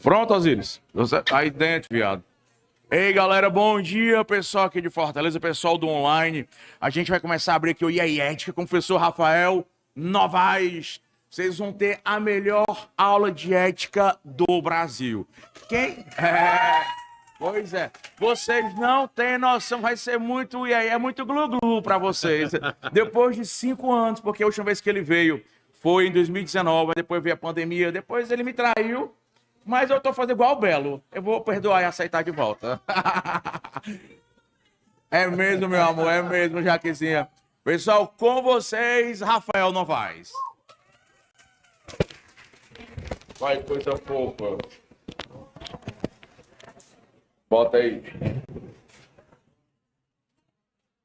Pronto, Osiris? Você tá aí dentro, viado. Ei, galera, bom dia, pessoal aqui de Fortaleza, pessoal do online. A gente vai começar a abrir aqui o IAETICA com o professor Rafael Novaes. Vocês vão ter a melhor aula de ética do Brasil. Quem? Pois é. Vocês não têm noção, vai ser muito IAE, é muito glu-glu pra vocês. Depois de 5 anos, porque a última vez que ele veio foi em 2019, depois veio a pandemia, depois ele me traiu. Mas eu tô fazendo igual o Belo. Eu vou perdoar e aceitar de volta. É mesmo, meu amor, é mesmo, Jaquezinha. Pessoal, com vocês, Rafael Novaes. Vai, coisa fofa. Bota aí.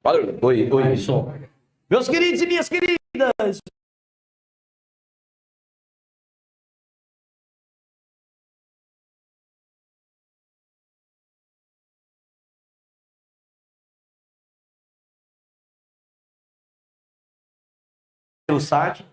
Valeu. Oi, som. Meus queridos e minhas queridas. Pelo site,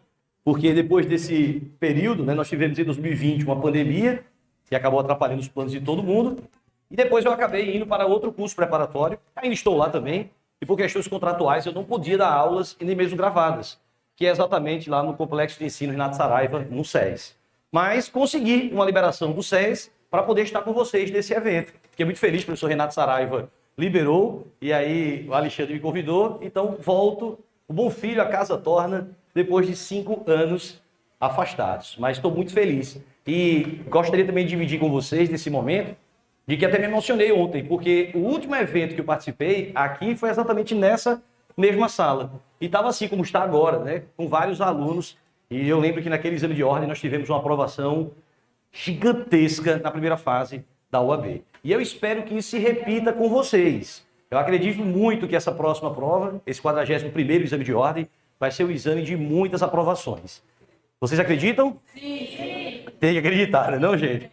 porque depois desse período, né, nós tivemos em 2020 uma pandemia que acabou atrapalhando os planos de todo mundo, e depois eu acabei indo para outro curso preparatório, ainda estou lá também, e por questões contratuais eu não podia dar aulas e nem mesmo gravadas, que é exatamente lá no Complexo de Ensino Renato Saraiva, no SES. Mas consegui uma liberação do SES para poder estar com vocês nesse evento. Fiquei muito feliz, o professor Renato Saraiva liberou, e aí o Alexandre me convidou, então volto, o bom filho a casa torna, depois de 5 anos afastados. Mas estou muito feliz. E gostaria também de dividir com vocês nesse momento, de que até me emocionei ontem, porque o último evento que eu participei aqui foi exatamente nessa mesma sala. E estava assim como está agora, né? Com vários alunos. E eu lembro que naquele exame de ordem nós tivemos uma aprovação gigantesca na primeira fase da UAB. E eu espero que isso se repita com vocês. Eu acredito muito que essa próxima prova, esse 41º exame de ordem, vai ser o exame de muitas aprovações. Vocês acreditam? Sim! Tem que acreditar, não, gente?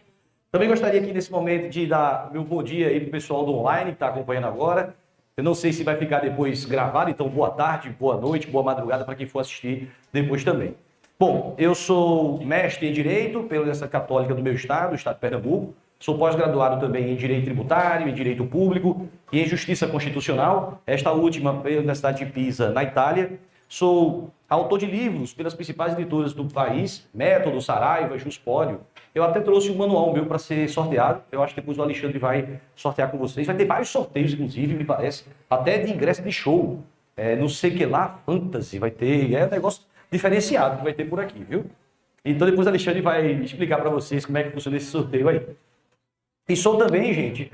Também gostaria aqui nesse momento de dar meu bom dia aí para o pessoal do online que está acompanhando agora. Eu não sei se vai ficar depois gravado, então boa tarde, boa noite, boa madrugada para quem for assistir depois também. Bom, eu sou mestre em Direito pela Universidade Católica do meu estado, o estado de Pernambuco. Sou pós-graduado também em Direito Tributário, em Direito Público e em Justiça Constitucional, esta última pela Universidade de Pisa, na Itália. Sou autor de livros pelas principais editoras do país, Método, Saraiva, Juspólio. Eu até trouxe um manual meu para ser sorteado. Eu acho que depois o Alexandre vai sortear com vocês. Vai ter vários sorteios, inclusive, me parece, até de ingresso de show. Não sei o que lá, fantasy, vai ter. É um negócio diferenciado que vai ter por aqui, viu? Então depois o Alexandre vai explicar para vocês como é que funciona esse sorteio aí. E sou também, gente,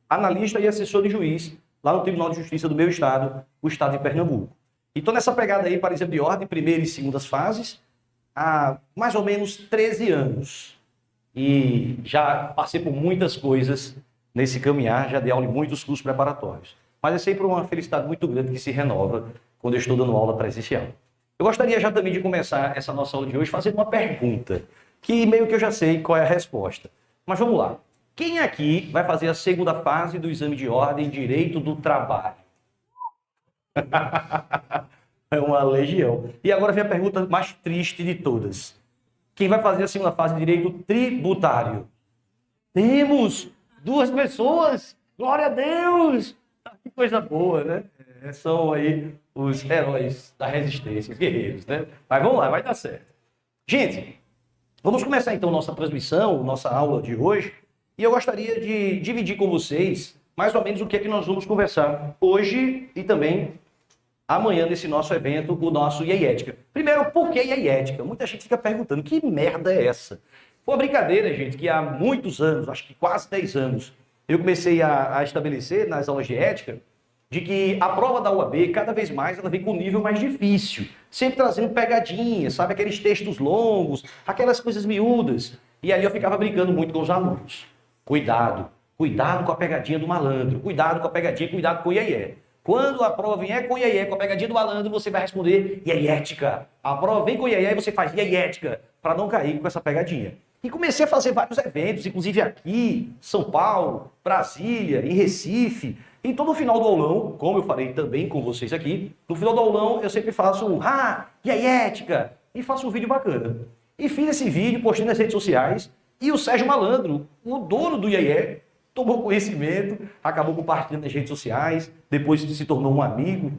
analista e assessor de juiz lá no Tribunal de Justiça do meu estado, o estado de Pernambuco. E estou nessa pegada aí para exame de ordem, primeira e segundas fases, há mais ou menos 13 anos. E já passei por muitas coisas nesse caminhar, já dei aula em muitos cursos preparatórios. Mas é sempre uma felicidade muito grande que se renova quando eu estou dando aula presencial. Eu gostaria já também de começar essa nossa aula de hoje fazendo uma pergunta, que meio que eu já sei qual é a resposta. Mas vamos lá. Quem aqui vai fazer a segunda fase do exame de ordem Direito do Trabalho? É uma legião. E agora vem a pergunta mais triste de todas. Quem vai fazer a segunda fase de Direito Tributário? Temos 2 pessoas! Glória a Deus! Que coisa boa, né? São aí os heróis da resistência, os guerreiros, né? Mas vamos lá, vai dar certo. Gente, vamos começar então nossa transmissão, nossa aula de hoje. E eu gostaria de dividir com vocês mais ou menos o que é que nós vamos conversar hoje e também amanhã nesse nosso evento, o nosso IAETICA. Primeiro, por que IAETICA? Muita gente fica perguntando, que merda é essa? Foi uma brincadeira, gente, que há muitos anos, acho que quase 10 anos, eu comecei a estabelecer nas aulas de ética, de que a prova da UAB, cada vez mais, ela vem com um nível mais difícil. Sempre trazendo pegadinhas, sabe? Aqueles textos longos, aquelas coisas miúdas. E ali eu ficava brincando muito com os alunos. Cuidado, cuidado com a pegadinha do malandro, cuidado com a pegadinha, cuidado com o iaié. Quando a prova vier com o iaié, com a pegadinha do malandro, você vai responder IAETICA. A prova vem com o iaié e você faz IAETICA, para não cair com essa pegadinha. E comecei a fazer vários eventos, inclusive aqui, São Paulo, Brasília, em Recife. Então, no final do aulão, como eu farei também com vocês aqui, no final do aulão eu sempre faço um IAETICA, e faço um vídeo bacana. E fiz esse vídeo, postei nas redes sociais, E o Sérgio Malandro, o dono do IAE, tomou conhecimento, acabou compartilhando nas redes sociais, depois se tornou um amigo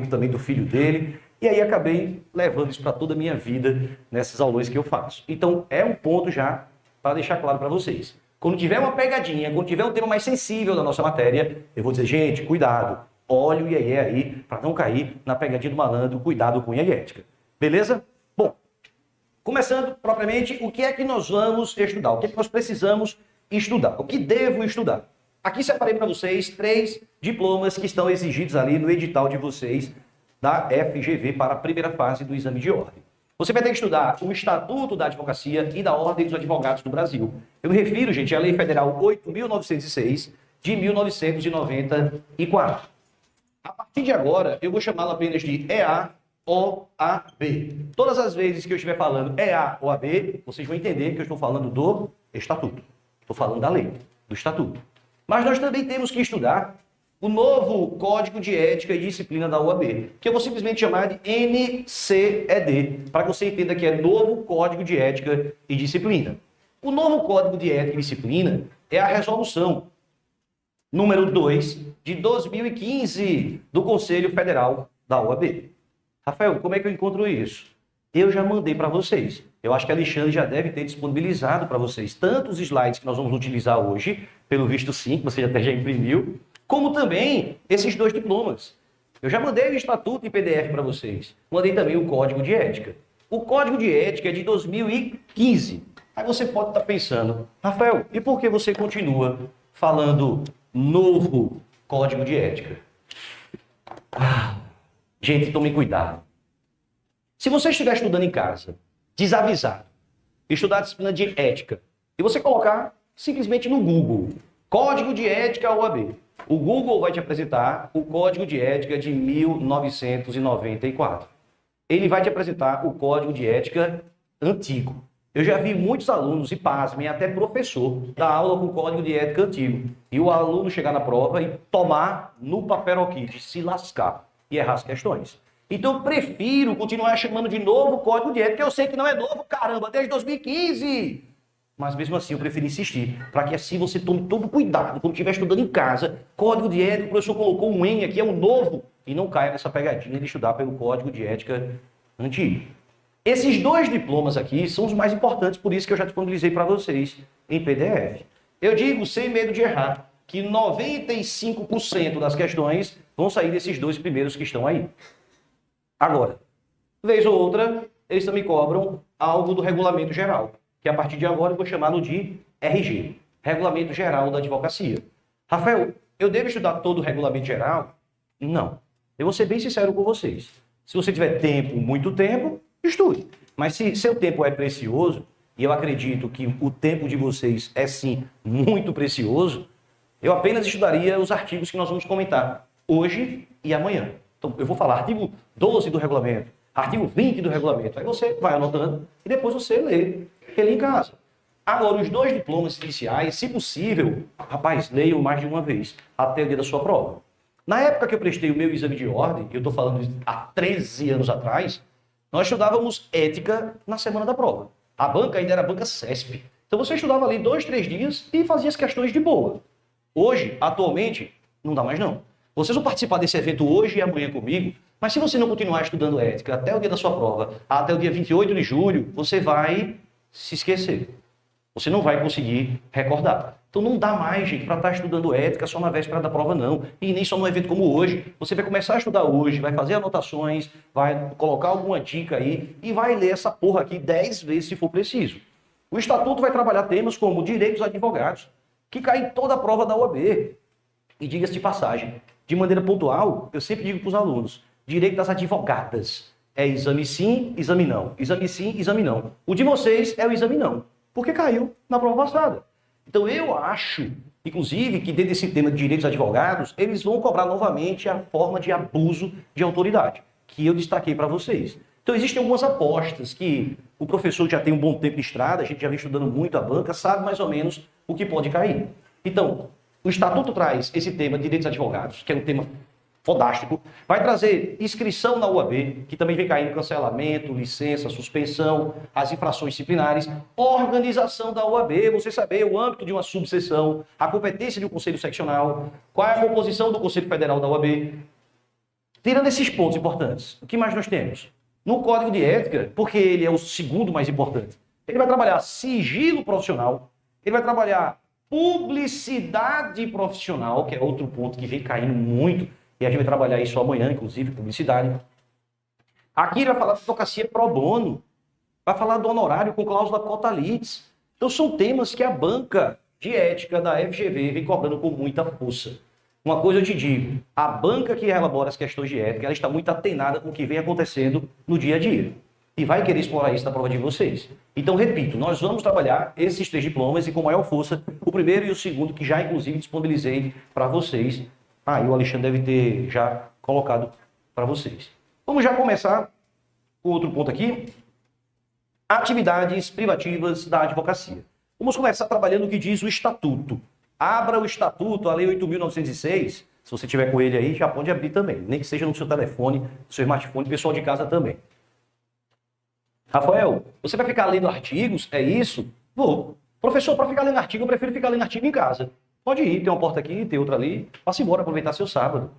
também do filho dele, e aí acabei levando isso para toda a minha vida nessas aulões que eu faço. Então é um ponto já para deixar claro para vocês. Quando tiver uma pegadinha, quando tiver um tema mais sensível da nossa matéria, eu vou dizer, gente, cuidado, olhe o IAE aí para não cair na pegadinha do malandro, cuidado com IAEtica. Beleza? Bom, começando propriamente, o que é que nós vamos estudar? O que é que nós precisamos estudar? O que devo estudar? Aqui separei para vocês 3 diplomas que estão exigidos ali no edital de vocês da FGV para a primeira fase do exame de ordem. Você vai ter que estudar o Estatuto da Advocacia e da Ordem dos Advogados do Brasil. Eu me refiro, gente, à Lei Federal 8.906 de 1994. A partir de agora, eu vou chamá-la apenas de EA-OAB. Todas as vezes que eu estiver falando EA-OAB, vocês vão entender que eu estou falando do Estatuto. Estou falando da lei, do Estatuto. Mas nós também temos que estudar o novo Código de Ética e Disciplina da OAB, que eu vou simplesmente chamar de NCED, para que você entenda que é Novo Código de Ética e Disciplina. O novo Código de Ética e Disciplina é a resolução número 2 de 2015 do Conselho Federal da OAB. Rafael, como é que eu encontro isso? Eu já mandei para vocês. Eu acho que a Alexandre já deve ter disponibilizado para vocês tanto os slides que nós vamos utilizar hoje, pelo visto 5, você até já imprimiu, como também esses 2 diplomas. Eu já mandei o Estatuto em PDF para vocês. Mandei também o Código de Ética. O Código de Ética é de 2015. Aí você pode estar pensando, Rafael, e por que você continua falando novo Código de Ética? Gente, tome cuidado. Se você estiver estudando em casa, desavisado, estudar a disciplina de ética, e você colocar simplesmente no Google, Código de Ética OAB, o Google vai te apresentar o Código de Ética de 1994. Ele vai te apresentar o Código de Ética antigo. Eu já vi muitos alunos, e pasmem, até professor, dar aula com o Código de Ética antigo. E o aluno chegar na prova e tomar no papel-kit, se lascar e errar as questões. Então eu prefiro continuar chamando de novo Código de Ética, que eu sei que não é novo, caramba, desde 2015. Mas mesmo assim eu prefiro insistir, para que assim você tome todo cuidado quando estiver estudando em casa. Código de Ética, o professor colocou um N aqui, é um novo, e não caia nessa pegadinha de estudar pelo Código de Ética antigo. Esses 2 diplomas aqui são os mais importantes, por isso que eu já disponibilizei para vocês em PDF. Eu digo, sem medo de errar, que 95% das questões vão sair desses 2 primeiros que estão aí. Agora, vez ou outra, eles também cobram algo do Regulamento Geral, que a partir de agora eu vou chamá-lo de RG, Regulamento Geral da Advocacia. Rafael, eu devo estudar todo o Regulamento Geral? Não. Eu vou ser bem sincero com vocês. Se você tiver tempo, muito tempo, estude. Mas se seu tempo é precioso, e eu acredito que o tempo de vocês é sim muito precioso, eu apenas estudaria os artigos que nós vamos comentar hoje e amanhã. Então, eu vou falar artigo 12 do regulamento, artigo 20 do regulamento. Aí você vai anotando e depois você lê ele em casa. Agora, os 2 diplomas iniciais, se possível, rapaz, leiam mais de uma vez, até o dia da sua prova. Na época que eu prestei o meu exame de ordem, eu estou falando há 13 anos atrás, nós estudávamos ética na semana da prova. A banca ainda era a banca CESP. Então você estudava ali 2, 3 dias e fazia as questões de boa. Hoje, atualmente, não dá mais não. Vocês vão participar desse evento hoje e amanhã comigo, mas se você não continuar estudando ética até o dia da sua prova, até o dia 28 de julho, você vai se esquecer. Você não vai conseguir recordar. Então não dá mais, gente, para estar estudando ética só na véspera da prova, não. E nem só num evento como hoje. Você vai começar a estudar hoje, vai fazer anotações, vai colocar alguma dica aí e vai ler essa porra aqui 10 vezes se for preciso. O Estatuto vai trabalhar temas como direitos dos advogados, que cai em toda a prova da OAB. E diga-se de passagem, de maneira pontual, eu sempre digo para os alunos, direito das advogadas é exame sim, exame não. Exame sim, exame não. O de vocês é o exame não, porque caiu na prova passada. Então eu acho, inclusive, que dentro desse tema de direitos dos advogados, eles vão cobrar novamente a forma de abuso de autoridade, que eu destaquei para vocês. Então existem algumas apostas que o professor já tem um bom tempo de estrada, a gente já vem estudando muito a banca, sabe mais ou menos o que pode cair. Então, o Estatuto traz esse tema de direitos dos advogados, que é um tema fodástico. Vai trazer inscrição na UAB, que também vem caindo cancelamento, licença, suspensão, as infrações disciplinares, organização da UAB, você saber o âmbito de uma subseção, a competência de um conselho seccional, qual é a composição do Conselho Federal da UAB. Tirando esses pontos importantes, o que mais nós temos? No Código de Ética, porque ele é o segundo mais importante, ele vai trabalhar sigilo profissional, ele vai trabalhar publicidade profissional, que é outro ponto que vem caindo muito, e a gente vai trabalhar isso amanhã, inclusive, publicidade. Aqui ele vai falar de advocacia pro bono, vai falar do honorário com cláusula cota litis. Então são temas que a banca de ética da FGV vem cobrando com muita força. Uma coisa eu te digo, a banca que elabora as questões de ética, ela está muito atenada com o que vem acontecendo no dia a dia. E vai querer explorar isso na prova de vocês. Então, repito, nós vamos trabalhar esses 3 diplomas e com maior força, o primeiro e o segundo, que já inclusive disponibilizei para vocês. E o Alexandre deve ter já colocado para vocês. Vamos já começar com outro ponto aqui. Atividades privativas da advocacia. Vamos começar trabalhando o que diz o Estatuto. Abra o Estatuto, a Lei 8.906. Se você tiver com ele aí, já pode abrir também. Nem que seja no seu telefone, no seu smartphone, pessoal de casa também. Rafael, você vai ficar lendo artigos? É isso? Vou. Professor, para ficar lendo artigo, eu prefiro ficar lendo artigo em casa. Pode ir, tem uma porta aqui, tem outra ali. Vá-se embora, aproveitar seu sábado.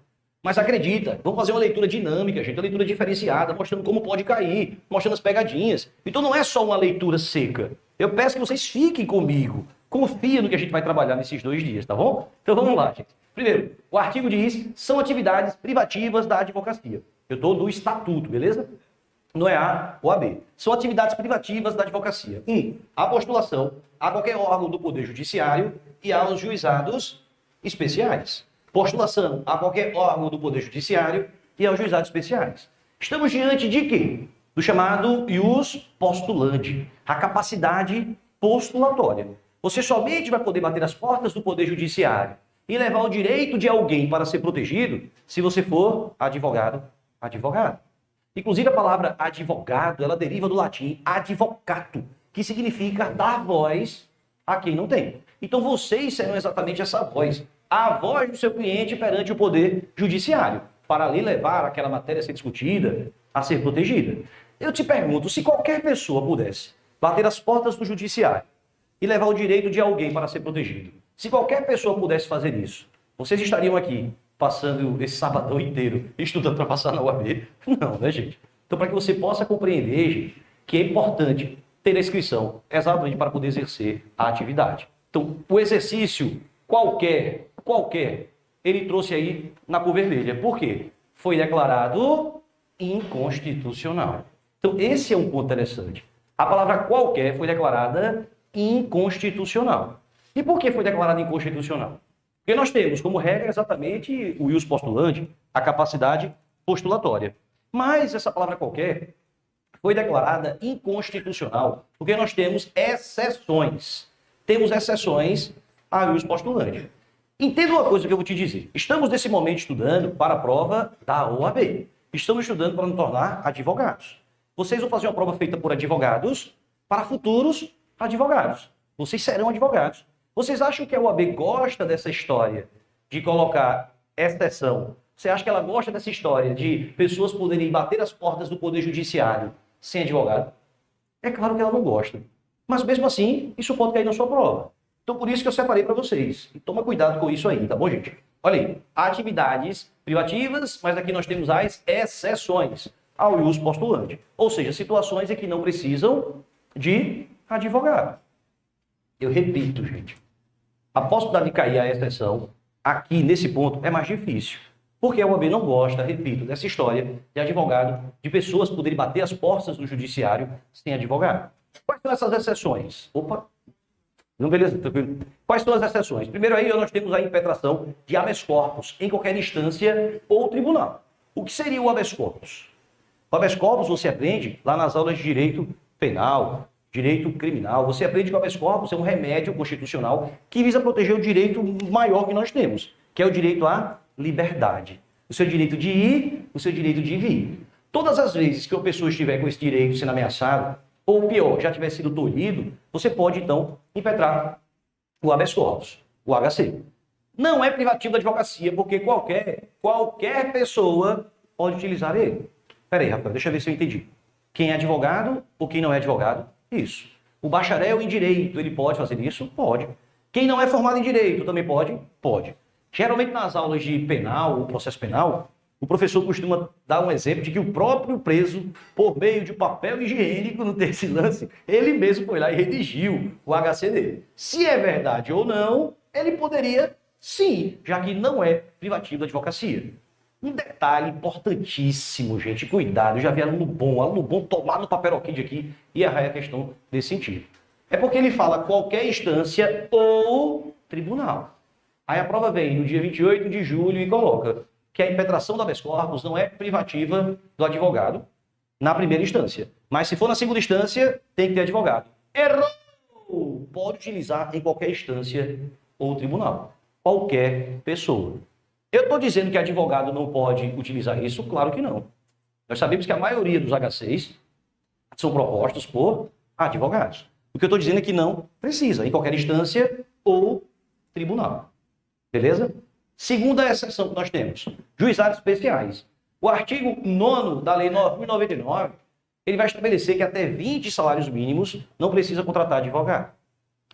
Mas acredita, vamos fazer uma leitura dinâmica, gente, uma leitura diferenciada, mostrando como pode cair, mostrando as pegadinhas. Então não é só uma leitura seca. Eu peço que vocês fiquem comigo. Confia no que a gente vai trabalhar nesses 2 dias, tá bom? Então vamos lá, gente. Primeiro, o artigo diz, são atividades privativas da advocacia. Eu estou no Estatuto, beleza? Não é A ou a B. São atividades privativas da advocacia. 1. A postulação a qualquer órgão do Poder Judiciário e aos juizados especiais. Postulação a qualquer órgão do Poder Judiciário e aos juizados especiais. Estamos diante de quê? Do chamado ius postulandi, a capacidade postulatória. Você somente vai poder bater as portas do Poder Judiciário e levar o direito de alguém para ser protegido se você for advogado. Inclusive a palavra advogado, ela deriva do latim advocato, que significa dar voz a quem não tem. Então vocês serão exatamente essa voz, a voz do seu cliente perante o Poder Judiciário, para ali levar aquela matéria a ser discutida, a ser protegida. Eu te pergunto, se qualquer pessoa pudesse bater as portas do Judiciário e levar o direito de alguém para ser protegido, se qualquer pessoa pudesse fazer isso, vocês estariam aqui passando esse sabadão inteiro estudando para passar na UAB? Não, né, gente? Então, para que você possa compreender, gente, que é importante ter a inscrição exatamente para poder exercer a atividade. Então, o exercício qualquer, ele trouxe aí na cor vermelha. Por quê? Foi declarado inconstitucional. Então, esse é um ponto interessante. A palavra qualquer foi declarada inconstitucional. E por que foi declarada inconstitucional? Porque nós temos como regra exatamente o ius postulandi, a capacidade postulatória. Mas essa palavra qualquer foi declarada inconstitucional porque nós temos exceções. Temos exceções a ius postulandi. Entenda uma coisa que eu vou te dizer. Estamos nesse momento estudando para a prova da OAB. Estamos estudando para nos tornar advogados. Vocês vão fazer uma prova feita por advogados para futuros advogados. Vocês serão advogados. Vocês acham que a OAB gosta dessa história de colocar exceção? Você acha que ela gosta dessa história de pessoas poderem bater as portas do Poder Judiciário sem advogado? É claro que ela não gosta. Mas mesmo assim, isso pode cair na sua prova. Então por isso que eu separei para vocês. E toma cuidado com isso aí, tá bom, gente? Olha aí, atividades privativas, mas aqui nós temos as exceções ao ius postulandi. Ou seja, situações em que não precisam de advogado. Eu repito, gente. A possibilidade de cair a exceção aqui nesse ponto é mais difícil. Porque a OAB não gosta, repito, dessa história de advogado, de pessoas poderem bater as portas do judiciário sem advogado. Quais são essas exceções? Opa! Não, beleza, tranquilo. Quais são as exceções? Primeiro aí nós temos a impetração de habeas corpus em qualquer instância ou tribunal. O que seria o habeas corpus? O habeas corpus você aprende lá nas aulas de direito penal, direito criminal. Você aprende que o habeas corpus é um remédio constitucional que visa proteger o direito maior que nós temos, que é o direito à liberdade. O seu direito de ir, o seu direito de vir. Todas as vezes que uma pessoa estiver com esse direito sendo ameaçado, ou pior, já tiver sido tolhido, você pode, então, impetrar o habeas corpus, o HC. não é privativo da advocacia, porque qualquer pessoa pode utilizar ele. Peraí, Rafael, deixa eu ver se eu entendi. Quem é advogado ou quem não é advogado? Isso. O bacharel em direito, ele pode fazer isso? Pode. Quem não é formado em direito também pode? Pode. Geralmente nas aulas de penal ou processo penal, o professor costuma dar um exemplo de que o próprio preso, por meio de papel higiênico, não tem esse lance, ele mesmo foi lá e redigiu o HC dele. Se é verdade ou não, ele poderia sim, já que não é privativo da advocacia. Um detalhe importantíssimo, gente, cuidado, eu já vi aluno bom tomar no papel-kit aqui e errar a questão nesse sentido. É porque ele fala qualquer instância ou tribunal. Aí a prova vem no dia 28 de julho e coloca que a impetração do habeas corpus não é privativa do advogado na primeira instância. Mas se for na segunda instância, tem que ter advogado. Errou! Pode utilizar em qualquer instância ou tribunal. Qualquer pessoa. Eu estou dizendo que advogado não pode utilizar isso? Claro que não. Nós sabemos que a maioria dos HCs são propostos por advogados. O que eu estou dizendo é que não precisa, em qualquer instância ou tribunal. Beleza? Segunda exceção que nós temos, juizados especiais. O artigo 9º da Lei 9.099, ele vai estabelecer que até 20 salários mínimos não precisa contratar advogado.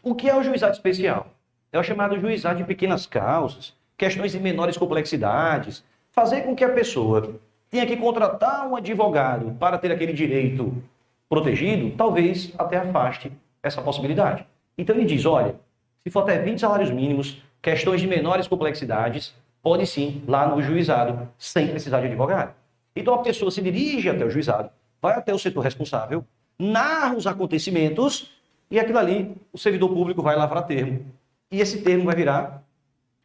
O que é o juizado especial? É o chamado juizado de pequenas causas, questões de menores complexidades, fazer com que a pessoa tenha que contratar um advogado para ter aquele direito protegido, talvez até afaste essa possibilidade. Então ele diz, olha, se for até 20 salários mínimos, questões de menores complexidades, pode sim, lá no juizado, sem precisar de advogado. Então a pessoa se dirige até o juizado, vai até o setor responsável, narra os acontecimentos e aquilo ali, o servidor público vai lavrar termo. E esse termo vai virar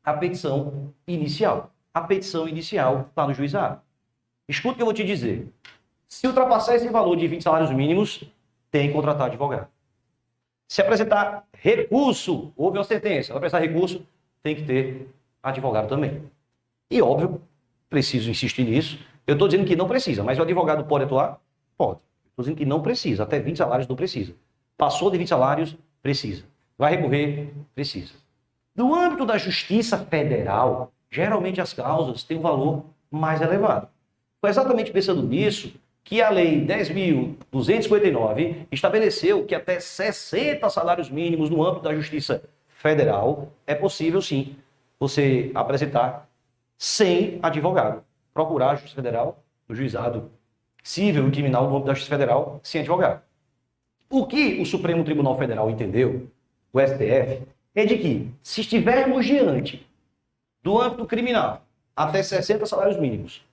a petição inicial. A petição inicial está no juizado. Escuta o que eu vou te dizer. Se ultrapassar esse valor de 20 salários mínimos, tem que contratar advogado. Se apresentar recurso, houve uma sentença, vai apresentar recurso, tem que ter advogado também. E óbvio, preciso insistir nisso, eu estou dizendo que não precisa, mas o advogado pode atuar? Pode. Estou dizendo que não precisa, até 20 salários não precisa. Passou de 20 salários, precisa. Vai recorrer? Precisa. No âmbito da Justiça Federal, geralmente as causas têm um valor mais elevado. Foi exatamente pensando nisso que a Lei 10.259 estabeleceu que até 60 salários mínimos no âmbito da Justiça Federal é possível, sim, você apresentar sem advogado. Procurar a Justiça Federal, o juizado civil e criminal no âmbito da Justiça Federal, sem advogado. O que o Supremo Tribunal Federal entendeu, o STF, é de que, se estivermos diante do âmbito criminal, até 60 salários mínimos,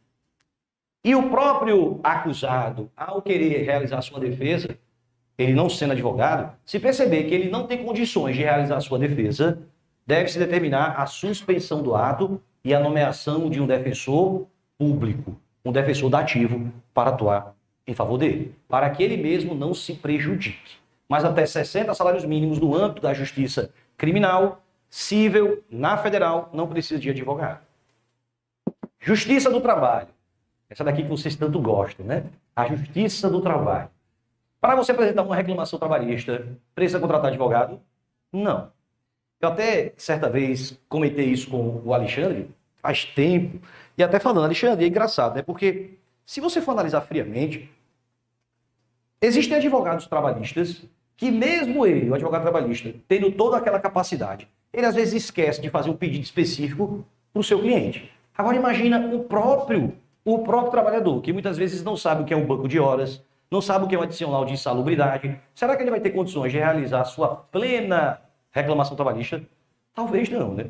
e o próprio acusado, ao querer realizar sua defesa, ele não sendo advogado, se perceber que ele não tem condições de realizar sua defesa, deve-se determinar a suspensão do ato e a nomeação de um defensor público, um defensor dativo, para atuar em favor dele, para que ele mesmo não se prejudique. Mas até 60 salários mínimos no âmbito da justiça criminal, civil, na federal, não precisa de advogado. Justiça do trabalho. Essa daqui que vocês tanto gostam, né? A Justiça do Trabalho. Para você apresentar uma reclamação trabalhista, precisa contratar advogado? Não. Eu até, certa vez, comentei isso com o Alexandre, faz tempo, e até falando, Alexandre, é engraçado, né? Porque, se você for analisar friamente, existem advogados trabalhistas que mesmo ele, o advogado trabalhista, tendo toda aquela capacidade, ele às vezes esquece de fazer um pedido específico para o seu cliente. Agora imagina o próprio trabalhador, que muitas vezes não sabe o que é um banco de horas, não sabe o que é um adicional de insalubridade. Será que ele vai ter condições de realizar a sua plena reclamação trabalhista? Talvez não, né?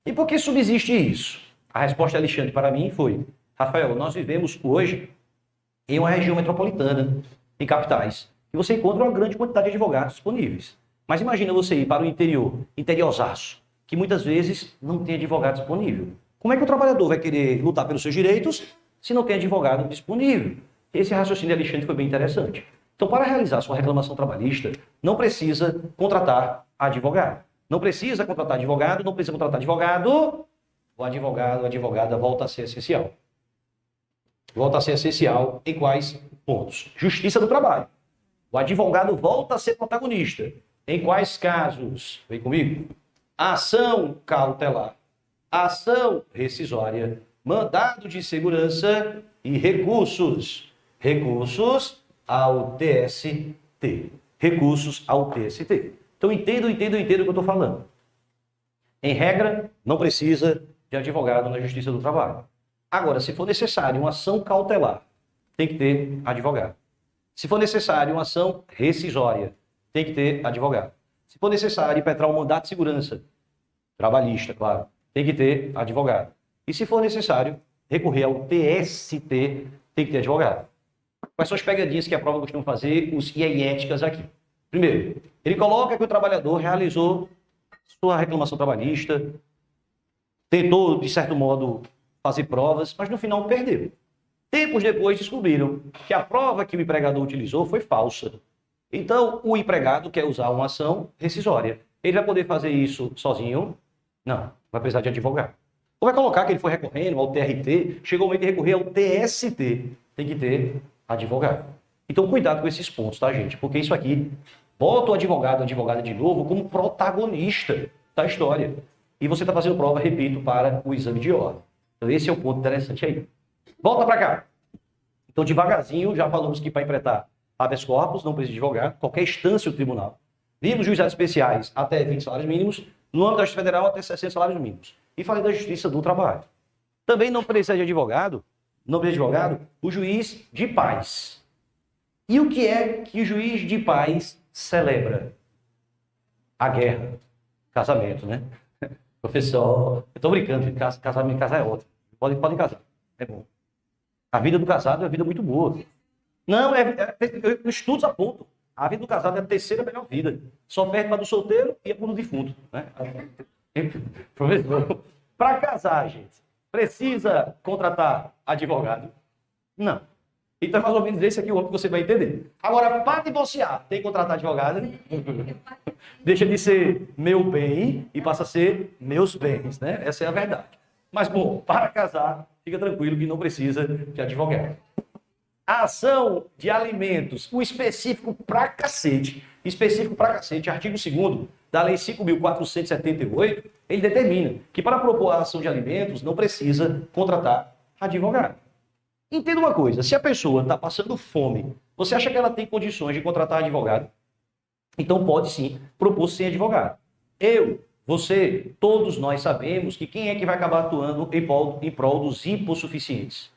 E por que subsiste isso? A resposta de Alexandre para mim foi, Rafael, nós vivemos hoje em uma região metropolitana, em capitais, e você encontra uma grande quantidade de advogados disponíveis. Mas imagina você ir para o interiorzaço, que muitas vezes não tem advogado disponível. Como é que o trabalhador vai querer lutar pelos seus direitos se não tem advogado disponível? Esse raciocínio de Alexandre foi bem interessante. Então, para realizar sua reclamação trabalhista, não precisa contratar advogado. Não precisa contratar advogado, não precisa contratar advogado. O advogado, a advogada volta a ser essencial. Volta a ser essencial em quais pontos? Justiça do trabalho. O advogado volta a ser protagonista. Em quais casos? Vem comigo. Ação cautelar. ação rescisória, mandado de segurança e recursos. Recursos ao TST. Recursos ao TST. Então entendo o que eu estou falando. Em regra, não precisa de advogado na Justiça do Trabalho. Agora, se for necessário uma ação cautelar, tem que ter advogado. Se for necessário uma ação rescisória, tem que ter advogado. Se for necessário impetrar um mandato de segurança, trabalhista, claro, tem que ter advogado. E se for necessário recorrer ao TST, tem que ter advogado. Quais são as pegadinhas que a prova costuma fazer, os iaiéticas aqui? Primeiro, ele coloca que o trabalhador realizou sua reclamação trabalhista, tentou, de certo modo, fazer provas, mas no final perdeu. Tempos depois descobriram que a prova que o empregador utilizou foi falsa. Então, o empregado quer usar uma ação rescisória. Ele vai poder fazer isso sozinho? Não, vai precisar de advogado. Ou vai colocar que ele foi recorrendo ao TRT, chegou o momento de recorrer ao TST. Tem que ter advogado. Então, cuidado com esses pontos, tá, gente? Porque isso aqui bota o advogado, a advogada de novo, como protagonista da história. E você está fazendo prova, repito, para o exame de ordem. Então, esse é o ponto interessante aí. Volta para cá. Então, devagarzinho, já falamos que para empreitar habeas corpus não precisa de advogado, qualquer instância do tribunal. Livros juizados especiais até 20 salários mínimos, no âmbito da Justiça Federal até 60 salários mínimos. E falei da Justiça do Trabalho. Também não precisa de advogado, o juiz de paz. E o que é que o juiz de paz celebra? A guerra. Casamento, né? Professor, eu tô brincando, casar é outro. Podem casar, é bom. A vida do casado é uma vida muito boa. Não, estudos apontam. A vida do casado é a terceira melhor vida. Só perde para do solteiro e para do defunto. Né? Professor, para casar, gente, precisa contratar advogado? Não. Então, mais ou menos esse aqui é o que você vai entender. Agora, para divorciar, tem que contratar advogado? Deixa de ser meu bem e passa a ser meus bens, né? Essa é a verdade. Mas, bom, para casar, fica tranquilo que não precisa de advogado. A ação de alimentos, o específico pra cacete, artigo 2º da Lei 5.478, ele determina que para propor a ação de alimentos não precisa contratar advogado. Entenda uma coisa, se a pessoa está passando fome, você acha que ela tem condições de contratar advogado? Então pode sim propor sem advogado. Eu, você, todos nós sabemos que quem é que vai acabar atuando em prol dos hipossuficientes?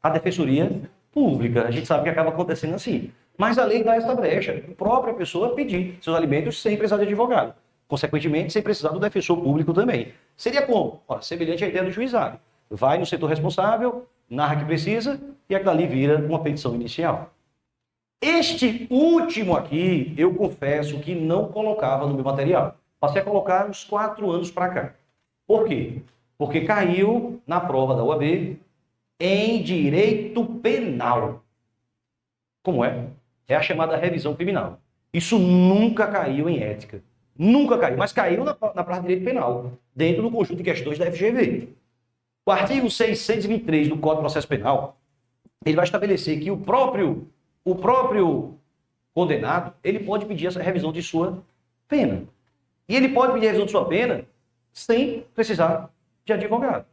A Defensoria Pública. A gente sabe que acaba acontecendo assim. Mas a lei dá essa brecha. A própria pessoa pedir seus alimentos sem precisar de advogado. Consequentemente, sem precisar do defensor público também. Seria como? Ora, semelhante à ideia do juizado. Vai no setor responsável, narra que precisa e aquilo ali vira uma petição inicial. Este último aqui, eu confesso que não colocava no meu material. Passei a colocar uns 4 anos para cá. Por quê? Porque caiu na prova da UAB em direito penal. Como é? É a chamada revisão criminal. Isso nunca caiu em ética. Nunca caiu, mas caiu na prova de direito penal, dentro do conjunto de questões da FGV. O artigo 623 do Código de Processo Penal, ele vai estabelecer que o próprio condenado, ele pode pedir essa revisão de sua pena. E ele pode pedir a revisão de sua pena sem precisar de advogado.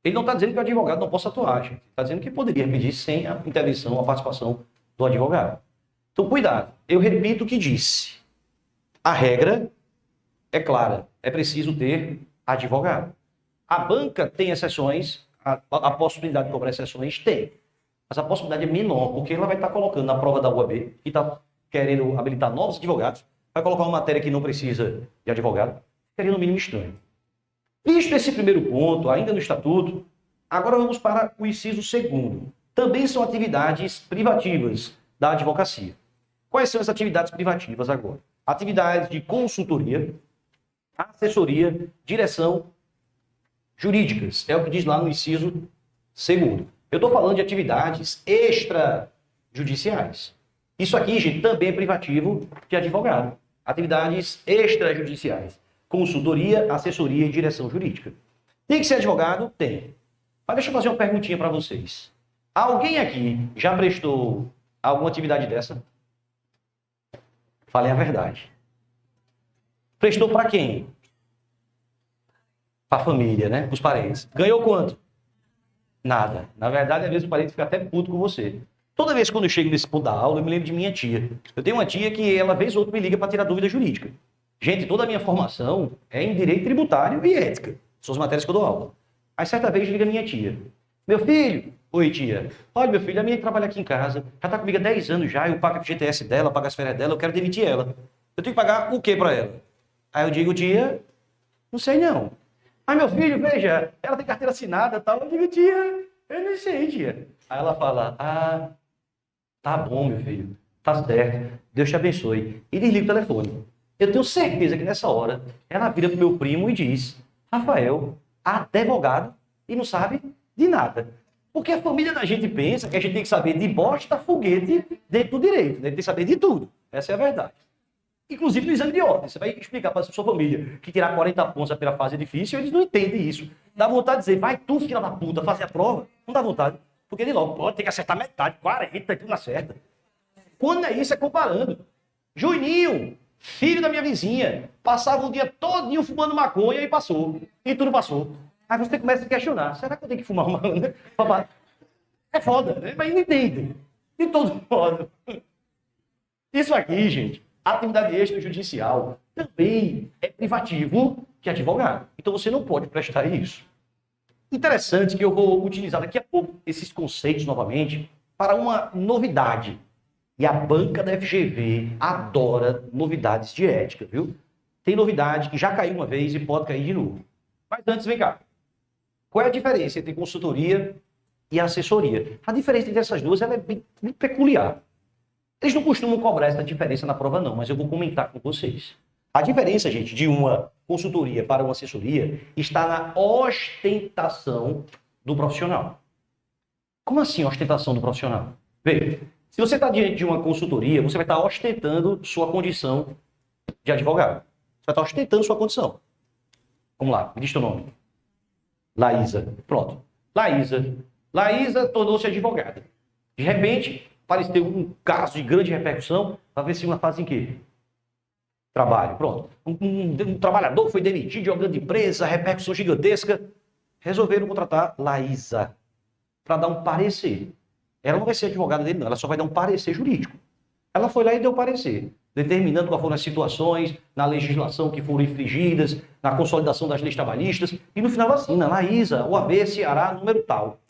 Ele não está dizendo que o advogado não possa atuar, gente. Está dizendo que poderia pedir sem a intervenção, a participação do advogado. Então, cuidado. Eu repito o que disse. A regra é clara. É preciso ter advogado. A banca tem exceções, a possibilidade de cobrar exceções tem. Mas a possibilidade é menor, porque ela vai estar colocando na prova da UAB, que está querendo habilitar novos advogados, vai colocar uma matéria que não precisa de advogado, seria no mínimo estranho. Visto esse primeiro ponto, ainda no Estatuto, agora vamos para o inciso 2º. Também são atividades privativas da advocacia. Quais são as atividades privativas agora? Atividades de consultoria, assessoria, direção jurídicas. É o que diz lá no inciso 2º. Eu estou falando de atividades extrajudiciais. Isso aqui, gente, também é privativo de advogado. Atividades extrajudiciais. Consultoria, assessoria e direção jurídica. Tem que ser advogado? Tem. Mas deixa eu fazer uma perguntinha para vocês. Alguém aqui já prestou alguma atividade dessa? Falem a verdade. Prestou para quem? Pra família, né? Pros parentes. Ganhou quanto? Nada. Na verdade, às vezes o parente fica até puto com você. Toda vez que eu chego nesse ponto da aula, eu me lembro de minha tia. Eu tenho uma tia que ela, vez ou outra, me liga para tirar dúvida jurídica. Gente, toda a minha formação é em direito tributário e ética. São as matérias que eu dou aula. Aí, certa vez, liga minha tia. Meu filho, oi tia. Olha, meu filho, a minha trabalha aqui em casa. Já tá comigo há 10 anos já. Eu pago o FGTS dela, pago as férias dela. Eu quero demitir ela. Eu tenho que pagar o quê para ela? Aí eu digo, tia, não sei não. Aí, meu filho, veja, ela tem carteira assinada e tal. Eu digo, tia, eu não sei, tia. Aí ela fala, tá bom, meu filho. Tá certo. Deus te abençoe. E desliga o telefone. Eu tenho certeza que nessa hora, ela vira pro meu primo e diz, Rafael, advogado, e não sabe de nada. Porque a família da gente pensa que a gente tem que saber de bosta, foguete, dentro do direito. Né? Tem que saber de tudo. Essa é a verdade. Inclusive no exame de ordem. Você vai explicar para a sua família que tirar 40 pontos na primeira fase é difícil, eles não entendem isso. Dá vontade de dizer, vai tu, filha da puta, fazer a prova. Não dá vontade. Porque ele logo pode ter que acertar metade, 40, tu não acerta. Quando é isso, é comparando. Juninho, filho da minha vizinha, passava o dia todinho fumando maconha e passou. E tudo passou. Aí você começa a questionar, será que eu tenho que fumar uma... É foda, né? Mas não entende. De todo modo. Isso aqui, gente, a atividade extrajudicial também é privativo que advogado. Então você não pode prestar isso. Interessante que eu vou utilizar daqui a pouco esses conceitos novamente para uma novidade. E a banca da FGV adora novidades de ética, viu? Tem novidade que já caiu uma vez e pode cair de novo. Mas antes, vem cá. Qual é a diferença entre consultoria e assessoria? A diferença entre essas duas ela é bem peculiar. Eles não costumam cobrar essa diferença na prova, não, mas eu vou comentar com vocês. A diferença, gente, de uma consultoria para uma assessoria está na ostentação do profissional. Como assim ostentação do profissional? Veja, se você está diante de uma consultoria, você vai estar ostentando sua condição de advogado. Você vai estar ostentando sua condição. Vamos lá, me diz teu nome. Laísa. Pronto. Laísa tornou-se advogada. De repente, apareceu um caso de grande repercussão, para ver se uma fase em quê? Trabalho. Pronto. Um trabalhador foi demitido de uma grande empresa, repercussão gigantesca. Resolveram contratar Laísa para dar um parecer. Ela não vai ser advogada dele, não. Ela só vai dar um parecer jurídico. Ela foi lá e deu parecer, determinando quais foram as situações na legislação que foram infringidas, na consolidação das leis trabalhistas, e no final assina, Laísa, OAB, Ceará, número tal.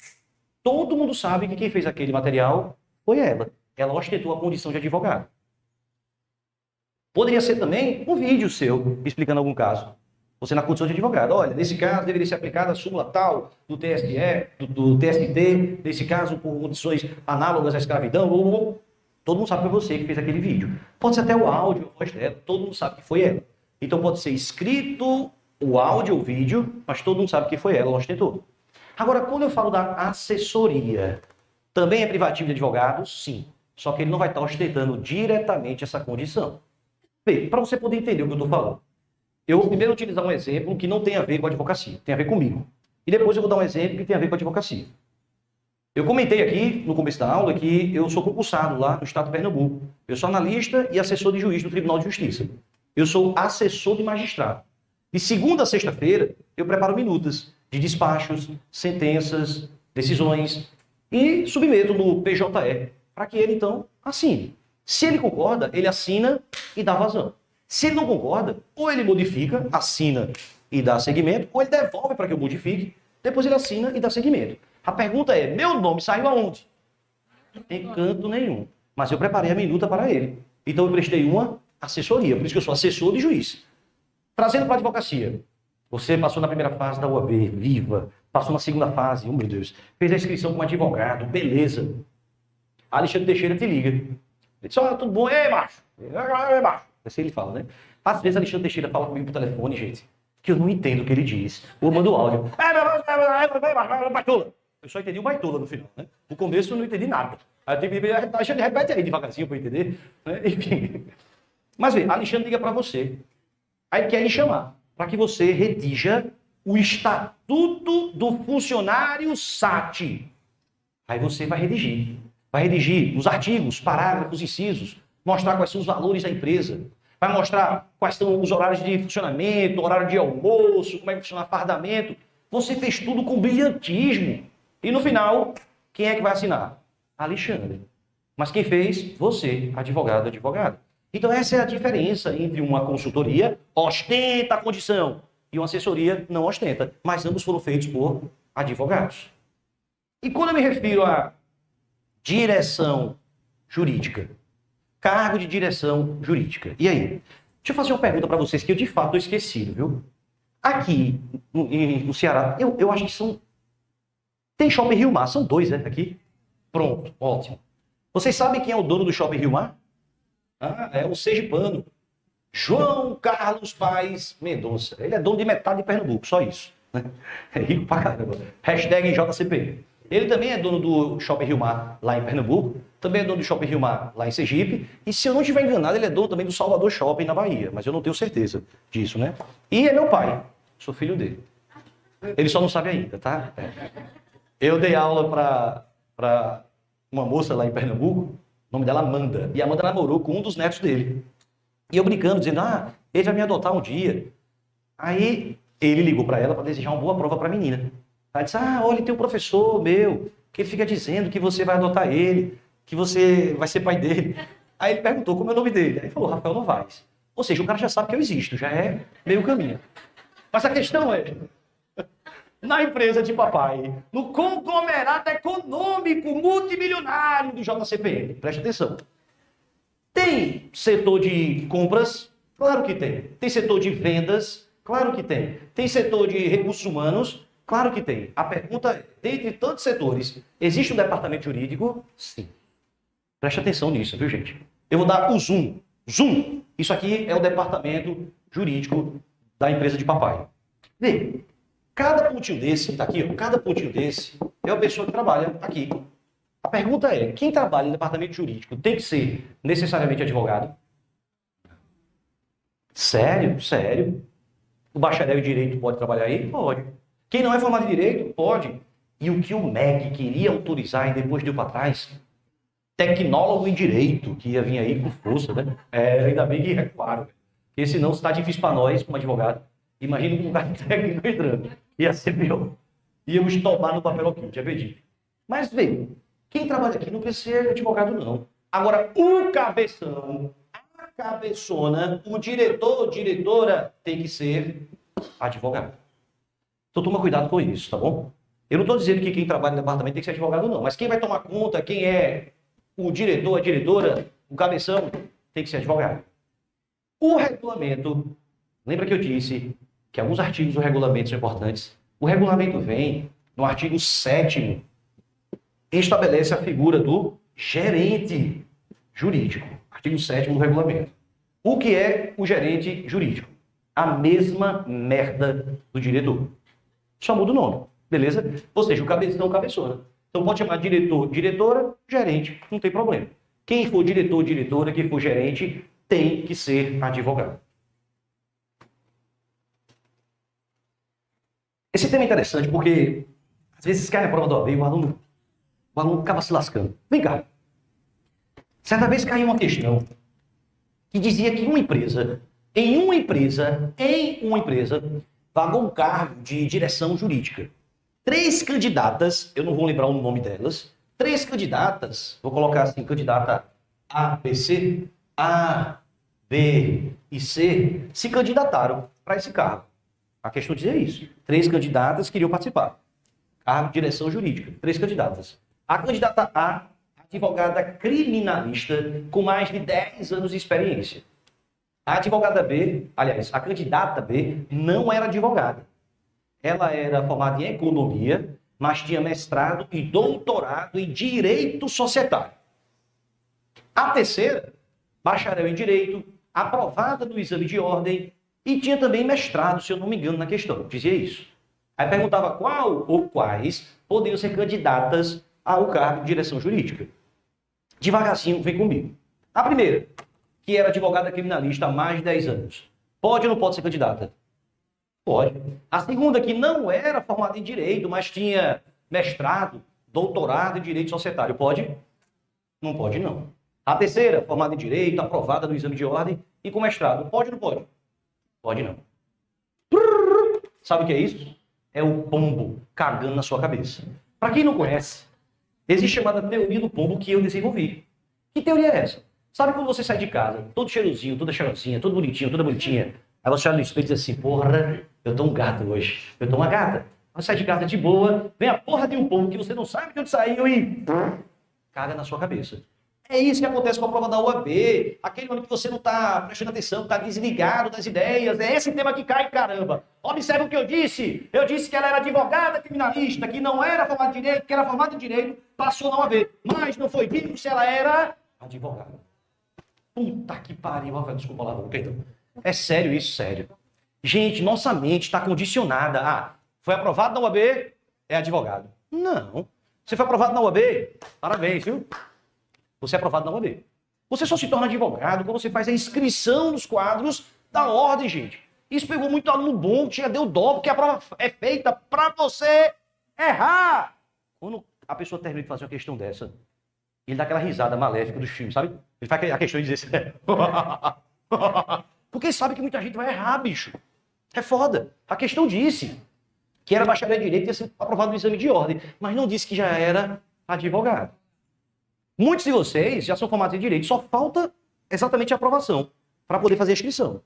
Todo mundo sabe que quem fez aquele material foi ela. Ela ostentou a condição de advogado. Poderia ser também um vídeo seu, explicando algum caso. Você na condição de advogado. Olha, nesse caso deveria ser aplicada a súmula tal do TSE, do TST, nesse caso por condições análogas à escravidão. Todo mundo sabe que foi você que fez aquele vídeo. Pode ser até o áudio, a voz dela, todo mundo sabe que foi ela. Então pode ser escrito o áudio ou o vídeo, mas todo mundo sabe que foi ela ostentou. Agora, quando eu falo da assessoria, também é privativo de advogado? Sim. Só que ele não vai estar ostentando diretamente essa condição. Bem, para você poder entender o que eu estou falando, eu vou primeiro utilizar um exemplo que não tem a ver com a advocacia, tem a ver comigo. E depois eu vou dar um exemplo que tem a ver com a advocacia. Eu comentei aqui, no começo da aula, que eu sou concursado lá no estado de Pernambuco. Eu sou analista e assessor de juiz do Tribunal de Justiça. Eu sou assessor de magistrado. De segunda a sexta-feira, eu preparo minutas de despachos, sentenças, decisões e submeto no PJE, para que ele, então, assine. Se ele concorda, ele assina e dá vazão. Se ele não concorda, ou ele modifica, assina e dá seguimento, ou ele devolve para que eu modifique, depois ele assina e dá seguimento. A pergunta é, meu nome saiu aonde? Em canto nenhum. Mas eu preparei a minuta para ele. Então eu prestei uma assessoria, por isso que eu sou assessor de juiz. Trazendo para a advocacia. Você passou na primeira fase da UAB, viva. Passou na segunda fase, oh meu Deus. Fez a inscrição como advogado, beleza. Alexandre Teixeira te liga. Ele diz, ó, tudo bom? Ei, macho. Ei, macho. Assim ele fala, né? Às vezes Alexandre Teixeira fala comigo por telefone, gente, que eu não entendo o que ele diz. Ou manda o áudio. Baitola. Eu só entendi o baitola no final, né? No começo eu não entendi nada. Aí eu tive que Alexandre, repete aí devagarzinho para eu entender. Enfim. Mas vê, Alexandre liga para você. Aí quer lhe chamar para que você redija o Estatuto do Funcionário SAT. Aí você vai redigir. Vai redigir os artigos, parágrafos, incisos, mostrar quais são os valores da empresa, vai mostrar quais são os horários de funcionamento, horário de almoço, como é que funciona o fardamento. Você fez tudo com brilhantismo. E no final, quem é que vai assinar? Alexandre. Mas quem fez? Você, advogado, advogada. Então essa é a diferença entre uma consultoria ostenta a condição e uma assessoria não ostenta, mas ambos foram feitos por advogados. E quando eu me refiro a direção jurídica, cargo de direção jurídica, e aí? Deixa eu fazer uma pergunta para vocês que eu de fato estou esquecido, viu? Aqui no Ceará, eu acho que são... Tem Shopping Rio Mar, são 2, né, aqui? Pronto, ótimo. Vocês sabem quem é o dono do Shopping Rio Mar? Ah, é o sergipano. João Carlos Paes Mendonça. Ele é dono de metade de Pernambuco, só isso. É rico pra caramba. Hashtag JCP. Ele também é dono do Shopping Rio Mar lá em Pernambuco. Também é dono do Shopping Rio Mar lá em Sergipe. E se eu não estiver enganado, ele é dono também do Salvador Shopping na Bahia. Mas eu não tenho certeza disso, né? E é meu pai. Sou filho dele. Ele só não sabe ainda, tá? Eu dei aula para uma moça lá em Pernambuco. O nome dela é Amanda. E a Amanda namorou com um dos netos dele. E eu brincando, dizendo, ele vai me adotar um dia. Aí ele ligou para ela para desejar uma boa prova para a menina. Ela disse, olha, tem um professor meu, que ele fica dizendo que você vai adotar ele, que você vai ser pai dele. Aí ele perguntou como é o nome dele. Aí falou, Rafael Novaes. Ou seja, o cara já sabe que eu existo, já é meio caminho. Mas a questão é, na empresa de papai, no conglomerado econômico multimilionário do JCPM, preste atenção. Tem setor de compras? Claro que tem. Tem setor de vendas? Claro que tem. Tem setor de recursos humanos? Claro que tem. A pergunta é, dentre tantos setores, existe um departamento jurídico? Sim. Preste atenção nisso, viu, gente? Eu vou dar o zoom. Zoom! Isso aqui é o departamento jurídico da empresa de papai. Vê, cada pontinho desse, tá aqui, ó, cada pontinho desse é uma pessoa que trabalha aqui. A pergunta é, quem trabalha no departamento jurídico tem que ser necessariamente advogado? Sério? Sério? O bacharel em direito pode trabalhar aí? Pode. Quem não é formado em direito? Pode. E o que o MEC queria autorizar e depois deu para trás? Tecnólogo em direito, que ia vir aí com força, né? Ainda bem que recuaram. Porque senão está difícil para nós, como advogado. Imagina um lugar técnico entrando. Ia ser pior. Íamos tomar no papel aqui, já pedi. Mas, vê, quem trabalha aqui não precisa ser advogado, não. Agora, o cabeção, a cabeçona, o diretor, diretora, tem que ser advogado. Então, toma cuidado com isso, tá bom? Eu não estou dizendo que quem trabalha no departamento tem que ser advogado, não. Mas quem vai tomar conta, quem é o diretor, a diretora, o cabeção, tem que ser advogado. O regulamento, lembra que eu disse que alguns artigos do regulamento são importantes? O regulamento vem no artigo 7º, estabelece a figura do gerente jurídico. Artigo 7º do regulamento. O que é o gerente jurídico? A mesma merda do diretor. Só muda o nome, beleza? Ou seja, o cabeção, cabeçona. Então pode chamar diretor, diretora, gerente, não tem problema. Quem for diretor, diretora, quem for gerente, tem que ser advogado. Esse tema é interessante porque às vezes cai na prova do OAB e o aluno acaba se lascando. Vem cá. Certa vez caiu uma questão que dizia que em uma empresa, vagou um cargo de direção jurídica. 3 candidatas, eu não vou lembrar o nome delas, 3 candidatas, vou colocar assim, candidata A, B, C, A, B e C, se candidataram para esse cargo. A questão dizia isso. 3 candidatas queriam participar. Cargo de direção jurídica, 3 candidatas. A candidata A, advogada criminalista com mais de 10 anos de experiência. A advogada B, aliás, a candidata B não era advogada. Ela era formada em economia, mas tinha mestrado e doutorado em direito societário. A terceira, bacharel em direito, aprovada no exame de ordem e tinha também mestrado, se eu não me engano, na questão. Dizia isso. Aí perguntava qual ou quais poderiam ser candidatas ao cargo de direção jurídica. Devagarzinho, vem comigo. A primeira, que era advogada criminalista há mais de 10 anos. Pode ou não pode ser candidata? Pode. A segunda, que não era formada em direito, mas tinha mestrado, doutorado em direito societário. Pode? Não pode, não. A terceira, formada em direito, aprovada no exame de ordem, e com mestrado. Pode ou não pode? Pode não. Sabe o que é isso? É o pombo cagando na sua cabeça. Para quem não conhece, existe a chamada teoria do pombo que eu desenvolvi. Que teoria é essa? Sabe quando você sai de casa, todo cheirosinho, toda cheirosinha, todo bonitinho, toda bonitinha, aí você olha no espelho e diz assim, porra, eu tô um gato hoje, eu tô uma gata. Você sai de casa de boa, vem a porra de um pombo que você não sabe de onde saiu e caga na sua cabeça. É isso que acontece com a prova da UAB, aquele momento que você não está prestando atenção, está desligado das ideias, é esse tema que cai, caramba. Observe o que eu disse que ela era advogada criminalista, que não era formada em direito, que era formada em direito, passou na UAB, mas não foi dito se ela era advogada. Puta que pariu, desculpa lá, perdão. É sério isso, sério. Gente, nossa mente está condicionada a, foi aprovado na UAB, é advogado. Não. Você foi aprovado na UAB? Parabéns, viu? Você é aprovado na OAB. Você só se torna advogado quando você faz a inscrição nos quadros da ordem, gente. Isso pegou muito aluno bom, que deu dó, porque a prova é feita para você errar. Quando a pessoa termina de fazer uma questão dessa, ele dá aquela risada maléfica dos filmes, sabe? Ele faz a questão de dizer assim, porque ele sabe que muita gente vai errar, bicho. É foda. A questão disse que era bacharel em direito e ia ser aprovado no exame de ordem, mas não disse que já era advogado. Muitos de vocês já são formados em direito, só falta exatamente a aprovação para poder fazer a inscrição.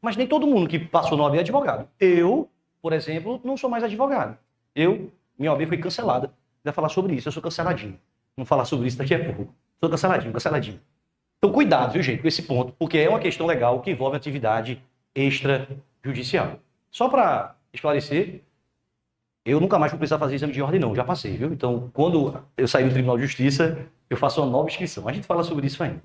Mas nem todo mundo que passou na OAB é advogado. Eu, por exemplo, não sou mais advogado. Minha OAB foi cancelada. Vai falar sobre isso, eu sou canceladinho. Não falar sobre isso daqui a pouco. Sou canceladinho. Então cuidado, viu, gente, com esse ponto, porque é uma questão legal que envolve atividade extrajudicial. Só para esclarecer, eu nunca mais vou precisar fazer exame de ordem, não. Já passei, viu? Então, quando eu sair do Tribunal de Justiça, eu faço uma nova inscrição. A gente fala sobre isso ainda.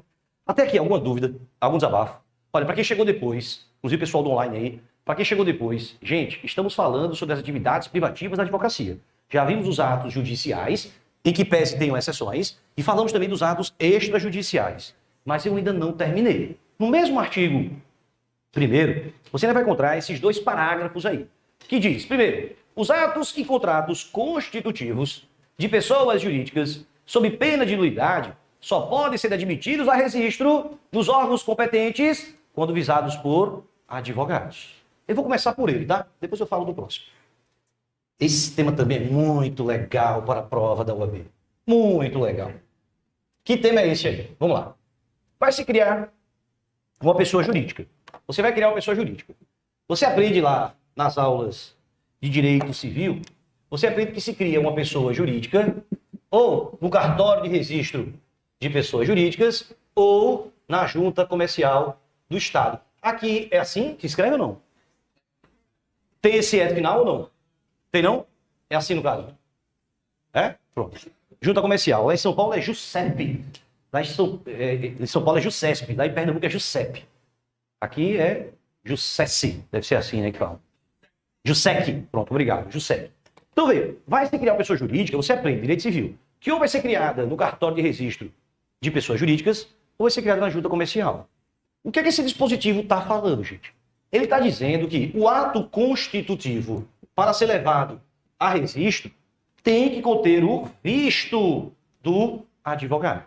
Até aqui, alguma dúvida, algum desabafo? Olha, para quem chegou depois, inclusive o pessoal do online aí, para quem chegou depois, gente, estamos falando sobre as atividades privativas da advocacia. Já vimos os atos judiciais, em que pese tenham exceções, e falamos também dos atos extrajudiciais. Mas eu ainda não terminei. No mesmo artigo 1º, você ainda vai encontrar esses 2 parágrafos aí, que diz, primeiro, os atos e contratos constitutivos de pessoas jurídicas, sob pena de nulidade, só podem ser admitidos a registro nos órgãos competentes quando visados por advogados. Eu vou começar por ele, tá? Depois eu falo do próximo. Esse tema também é muito legal para a prova da UAB. Muito legal. Que tema é esse aí? Vamos lá. Vai se criar uma pessoa jurídica. Você vai criar uma pessoa jurídica. Você aprende lá nas aulas de direito civil, você aprende que se cria uma pessoa jurídica ou no cartório de registro de pessoas jurídicas ou na junta comercial do Estado. Aqui é assim que escreve ou não? Tem esse E final ou não? Tem não? É assim no caso? É? Pronto. Junta comercial. Lá em São Paulo é JUSCEP. Lá em São Paulo é JUSCESP. Lá em Pernambuco é JUSCEP. Aqui é JUSCESP. Deve ser assim, né, que fala. JUSEC. Pronto, obrigado. JUSEC. Então, veja, vai se criar uma pessoa jurídica, você aprende direito civil, que ou vai ser criada no cartório de registro de pessoas jurídicas, ou vai ser criada na junta comercial. O que é que esse dispositivo está falando, gente? Ele está dizendo que o ato constitutivo, para ser levado a registro, tem que conter o visto do advogado.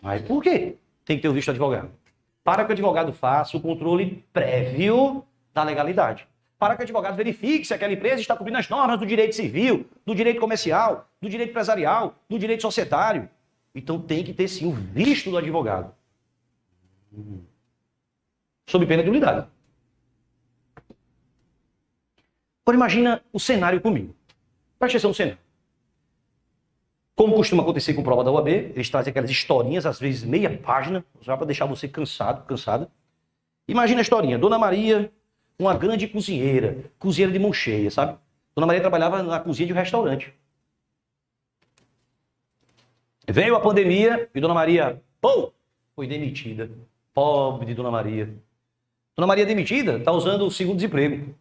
Mas por quê? Tem que ter o visto do advogado. Para que o advogado faça o controle prévio da legalidade. Para que o advogado verifique se aquela empresa está cumprindo as normas do direito civil, do direito comercial, do direito empresarial, do direito societário. Então tem que ter sim o visto do advogado. Sob pena de nulidade. Agora imagina o cenário comigo. Presta atenção no cenário. Como costuma acontecer com prova da UAB, eles trazem aquelas historinhas, às vezes meia página, só para deixar você cansada. Imagina a historinha. Dona Maria, uma grande cozinheira de mão cheia, sabe? Dona Maria trabalhava na cozinha de um restaurante. Veio a pandemia e Dona Maria, foi demitida. Pobre de Dona Maria. Dona Maria demitida, está usando o seguro-desemprego.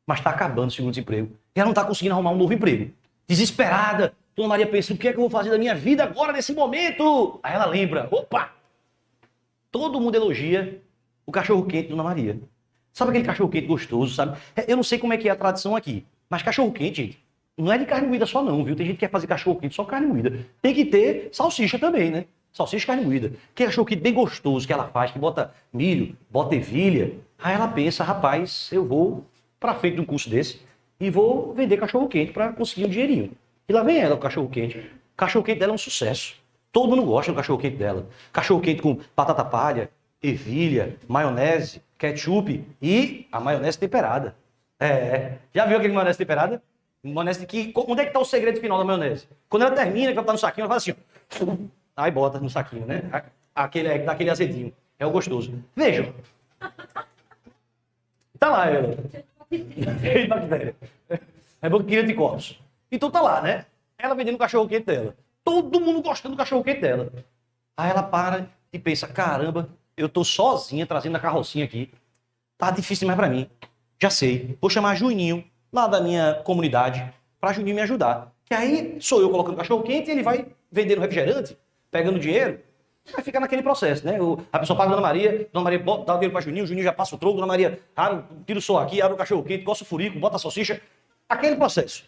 Mas está acabando o seguro-desemprego. E ela não está conseguindo arrumar um novo emprego. Desesperada. Dona Maria pensa, o que é que eu vou fazer da minha vida agora, nesse momento? Aí ela lembra, todo mundo elogia o cachorro-quente de Dona Maria. Sabe aquele cachorro-quente gostoso, sabe? Eu não sei como é que é a tradição aqui, mas cachorro-quente, gente, não é de carne moída só não, viu? Tem gente que quer fazer cachorro-quente só carne moída. Tem que ter salsicha também, né? salsicha e carne moída. Que cachorro-quente bem gostoso que ela faz, que bota milho, bota ervilha. Aí ela pensa, rapaz, eu vou pra frente de um curso desse e vou vender cachorro-quente pra conseguir um dinheirinho. E lá vem ela com o cachorro-quente. O cachorro-quente dela é um sucesso. Todo mundo gosta do cachorro-quente dela. Cachorro-quente com batata palha, ervilha, maionese, ketchup e a maionese temperada. Já viu aquele maionese temperada? Maionese que... Onde é que tá o segredo final da maionese? Quando ela termina, que ela tá no saquinho, ela faz assim, ó. Aí bota no saquinho, né? Aquele, dá aquele azedinho. É o gostoso. Vejam. Tá lá ela. Cheio de bactéria. É bom que cria anticorpos. Então tá lá, né? Ela vendendo o cachorro-quente dela. Todo mundo gostando do cachorro-quente dela. Aí ela para e pensa, caramba, eu tô sozinha trazendo a carrocinha aqui. Tá difícil demais pra mim. Já sei. Vou chamar Juninho, lá da minha comunidade, pra Juninho me ajudar. Que aí sou eu colocando cachorro-quente e ele vai vendendo refrigerante, pegando dinheiro. Vai ficar naquele processo, né? A pessoa paga a Dona Maria dá o dinheiro pra Juninho, o Juninho já passa o troco, Dona Maria tira o som aqui, abre o cachorro-quente, coça o furico, bota a salsicha. Aquele processo.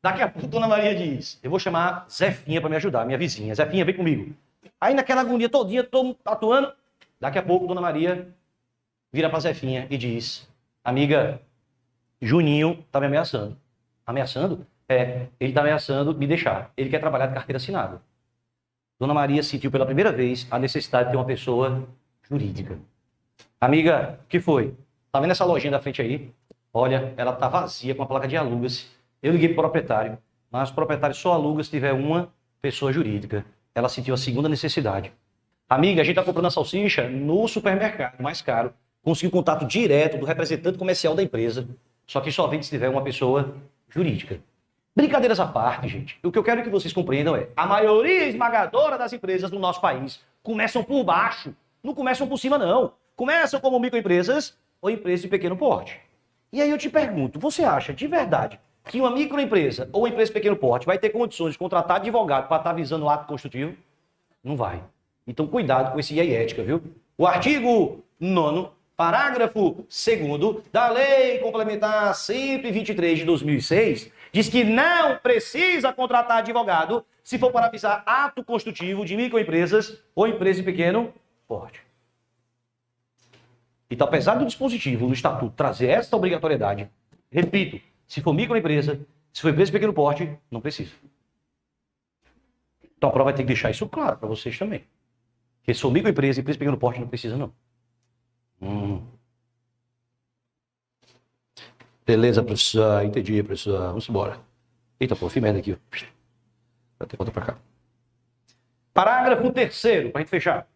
Daqui a pouco, Dona Maria diz, eu vou chamar Zefinha para me ajudar, minha vizinha. Zefinha, vem comigo. Aí naquela agonia todinha, tô atuando. Daqui a pouco, Dona Maria vira para Zefinha e diz, amiga, Juninho tá me ameaçando. Ameaçando? Ele tá ameaçando me deixar. Ele quer trabalhar de carteira assinada. Dona Maria sentiu pela primeira vez a necessidade de ter uma pessoa jurídica. Amiga, o que foi? Tá vendo essa lojinha da frente aí? Olha, ela tá vazia com a placa de aluga-se. Eu liguei pro proprietário, mas o proprietário só aluga se tiver uma pessoa jurídica. Ela sentiu a segunda necessidade. Amiga, a gente tá comprando a salsicha no supermercado, mais caro. Conseguiu contato direto do representante comercial da empresa. Só que só vende se tiver uma pessoa jurídica. Brincadeiras à parte, gente. O que eu quero que vocês compreendam é, a maioria esmagadora das empresas do nosso país começam por baixo. Não começam por cima, não. Começam como microempresas ou empresas de pequeno porte. E aí eu te pergunto, você acha de verdade que uma microempresa ou uma empresa de pequeno porte vai ter condições de contratar advogado para estar visando o ato constitutivo? Não vai. Então, cuidado com esse IA e ética, viu? O artigo 9º, parágrafo 2º da Lei Complementar 123 de 2006, diz que não precisa contratar advogado se for para avisar ato constitutivo de microempresas ou empresas de pequeno porte. Então, apesar do dispositivo no Estatuto trazer essa obrigatoriedade, repito, se for microempresa, se for empresa de pequeno porte, não precisa. Então a prova vai ter que deixar isso claro para vocês também. Porque se for microempresa, empresa de pequeno porte, não precisa não. Beleza, professor. Entendi, professor. Vamos embora. Eita, pô, fiz merda aqui. Vou ter conta pra cá. Parágrafo 3º, pra gente fechar.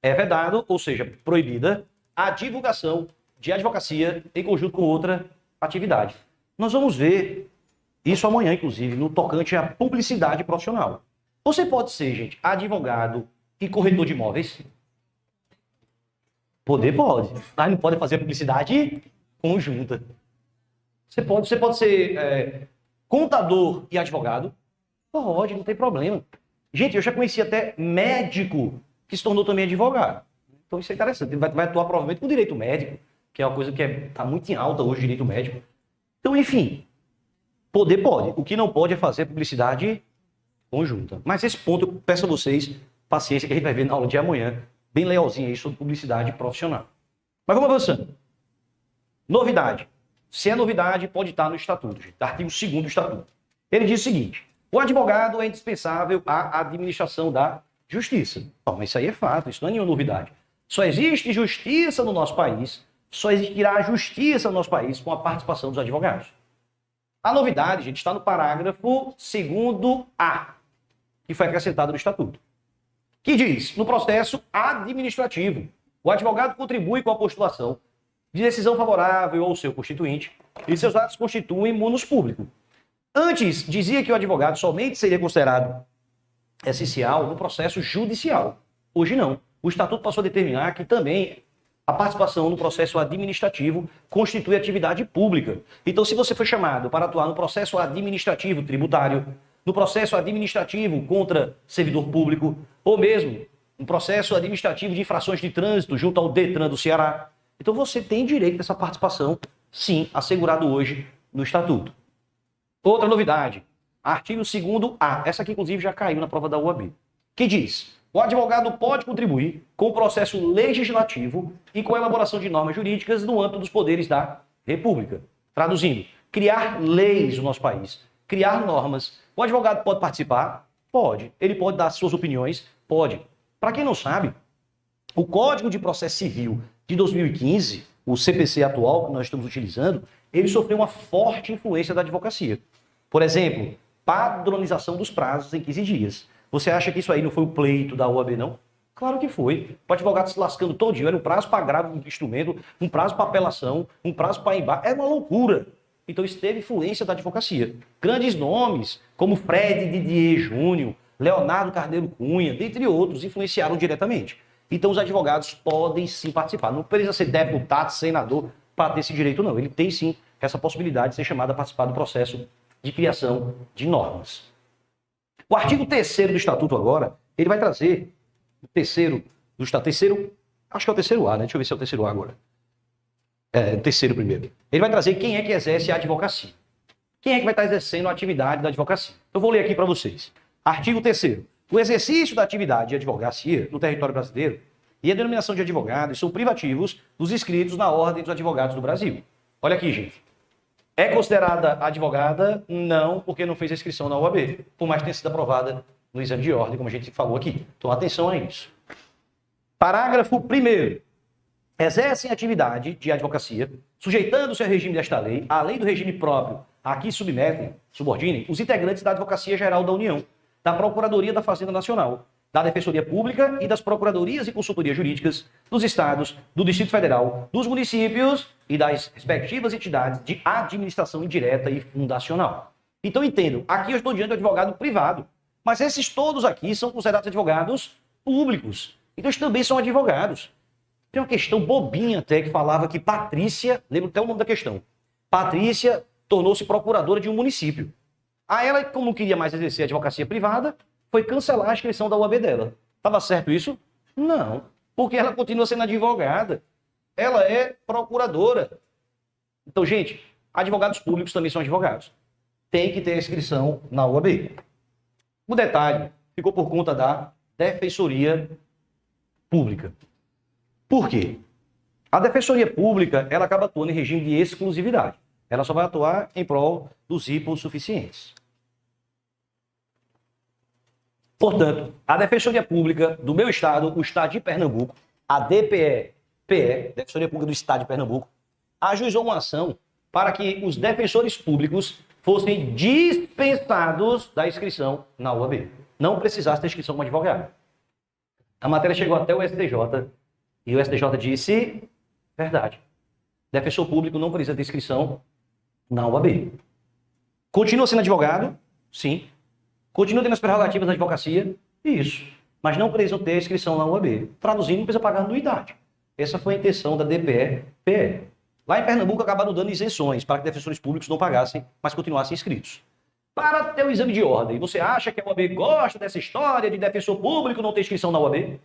É vedado, ou seja, proibida, a divulgação de advocacia em conjunto com outra atividade. Nós vamos ver isso amanhã, inclusive, no tocante à publicidade profissional. Você pode ser, gente, advogado e corretor de imóveis? Poder pode. Mas não pode fazer publicidade conjunta. Você pode ser contador e advogado? Pode, não tem problema. Gente, eu já conheci até médico que se tornou também advogado. Então isso é interessante. Ele vai atuar provavelmente com direito médico, que é uma coisa que está muito em alta hoje, direito médico. Então, enfim, poder pode. O que não pode é fazer publicidade conjunta. Mas esse ponto eu peço a vocês paciência, que a gente vai ver na aula de amanhã, bem legalzinho aí sobre publicidade profissional. Mas vamos avançando. Novidade. Se é novidade, pode estar no Estatuto, gente. Artigo 2º do Estatuto. Ele diz o seguinte: o advogado é indispensável à administração da justiça. Bom, mas isso aí é fato, isso não é nenhuma novidade. Só existe justiça no nosso país, só existirá justiça no nosso país com a participação dos advogados. A novidade, gente, está no parágrafo 2º-A, que foi acrescentado no Estatuto, que diz, no processo administrativo, o advogado contribui com a postulação de decisão favorável ao seu constituinte e seus atos constituem munus público. Antes, dizia que o advogado somente seria considerado essencial no processo judicial. Hoje não. O Estatuto passou a determinar que também a participação no processo administrativo constitui atividade pública. Então, se você foi chamado para atuar no processo administrativo tributário, no processo administrativo contra servidor público, ou mesmo no processo administrativo de infrações de trânsito junto ao Detran do Ceará, então você tem direito dessa participação, sim, assegurado hoje no Estatuto. Outra novidade, artigo 2º-A. Essa aqui, inclusive, já caiu na prova da UAB. que diz: o advogado pode contribuir com o processo legislativo e com a elaboração de normas jurídicas no âmbito dos poderes da República. Traduzindo, criar leis no nosso país, criar normas. O advogado pode participar? Pode. Ele pode dar suas opiniões? Pode. Para quem não sabe, o Código de Processo Civil de 2015, o CPC atual que nós estamos utilizando, ele sofreu uma forte influência da advocacia. Por exemplo, padronização dos prazos em 15 dias. Você acha que isso aí não foi o pleito da OAB, não? Claro que foi. O advogado se lascando todo dia, era um prazo para agravo do instrumento, um prazo para apelação, um prazo para embargo. É uma loucura. Então isso teve influência da advocacia. Grandes nomes, como Fred Didier Júnior, Leonardo Carneiro Cunha, dentre outros, influenciaram diretamente. Então os advogados podem sim participar. Não precisa ser deputado, senador, para ter esse direito, não. Ele tem sim essa possibilidade de ser chamado a participar do processo de criação de normas. O artigo 3º do Estatuto agora, ele vai trazer o terceiro do Estatuto, acho que é o terceiro A, né? Deixa eu ver se é o terceiro A agora. O terceiro primeiro. Ele vai trazer quem é que exerce a advocacia. Quem é que vai estar exercendo a atividade da advocacia. Eu vou ler aqui para vocês. Artigo 3º. O exercício da atividade de advocacia no território brasileiro e a denominação de advogados são privativos dos inscritos na Ordem dos Advogados do Brasil. Olha aqui, gente. É considerada advogada? Não, porque não fez a inscrição na OAB, por mais que tenha sido aprovada no exame de ordem, como a gente falou aqui. Então, atenção a isso. Parágrafo 1º. Exercem atividade de advocacia, sujeitando-se ao regime desta lei, além do regime próprio a que subordinem, os integrantes da Advocacia Geral da União, da Procuradoria da Fazenda Nacional, da Defensoria Pública e das Procuradorias e Consultorias Jurídicas dos Estados, do Distrito Federal, dos municípios e das respectivas entidades de administração indireta e fundacional. Então entendam, aqui eu estou diante do advogado privado, mas esses todos aqui são considerados advogados públicos. Então eles também são advogados. Tem uma questão bobinha até que falava que Patrícia, lembro até o nome da questão, Patrícia tornou-se procuradora de um município. Aí ela, como não queria mais exercer a advocacia privada, foi cancelar a inscrição da UAB dela. Estava certo isso? Não, porque ela continua sendo advogada. Ela é procuradora. Então, gente, advogados públicos também são advogados. Tem que ter a inscrição na UAB. O detalhe ficou por conta da Defensoria Pública. Por quê? A Defensoria Pública, ela acaba atuando em regime de exclusividade. Ela só vai atuar em prol dos hipossuficientes. Portanto, a Defensoria Pública do meu estado, o estado de Pernambuco, a DPE-PE, Defensoria Pública do Estado de Pernambuco, ajuizou uma ação para que os defensores públicos fossem dispensados da inscrição na UAB. Não precisasse ter inscrição como advogado. A matéria chegou até o STJ e o STJ disse, verdade, defensor público não precisa ter inscrição na UAB. Continua sendo advogado? Sim. Continua tendo as prerrogativas da advocacia? Isso. Mas não precisa ter inscrição na UAB. Traduzindo, não precisa pagar anuidade. Essa foi a intenção da DPE-PE. Lá em Pernambuco acabaram dando isenções para que defensores públicos não pagassem, mas continuassem inscritos. Para ter o exame de ordem, você acha que a UAB gosta dessa história de defensor público não ter inscrição na UAB?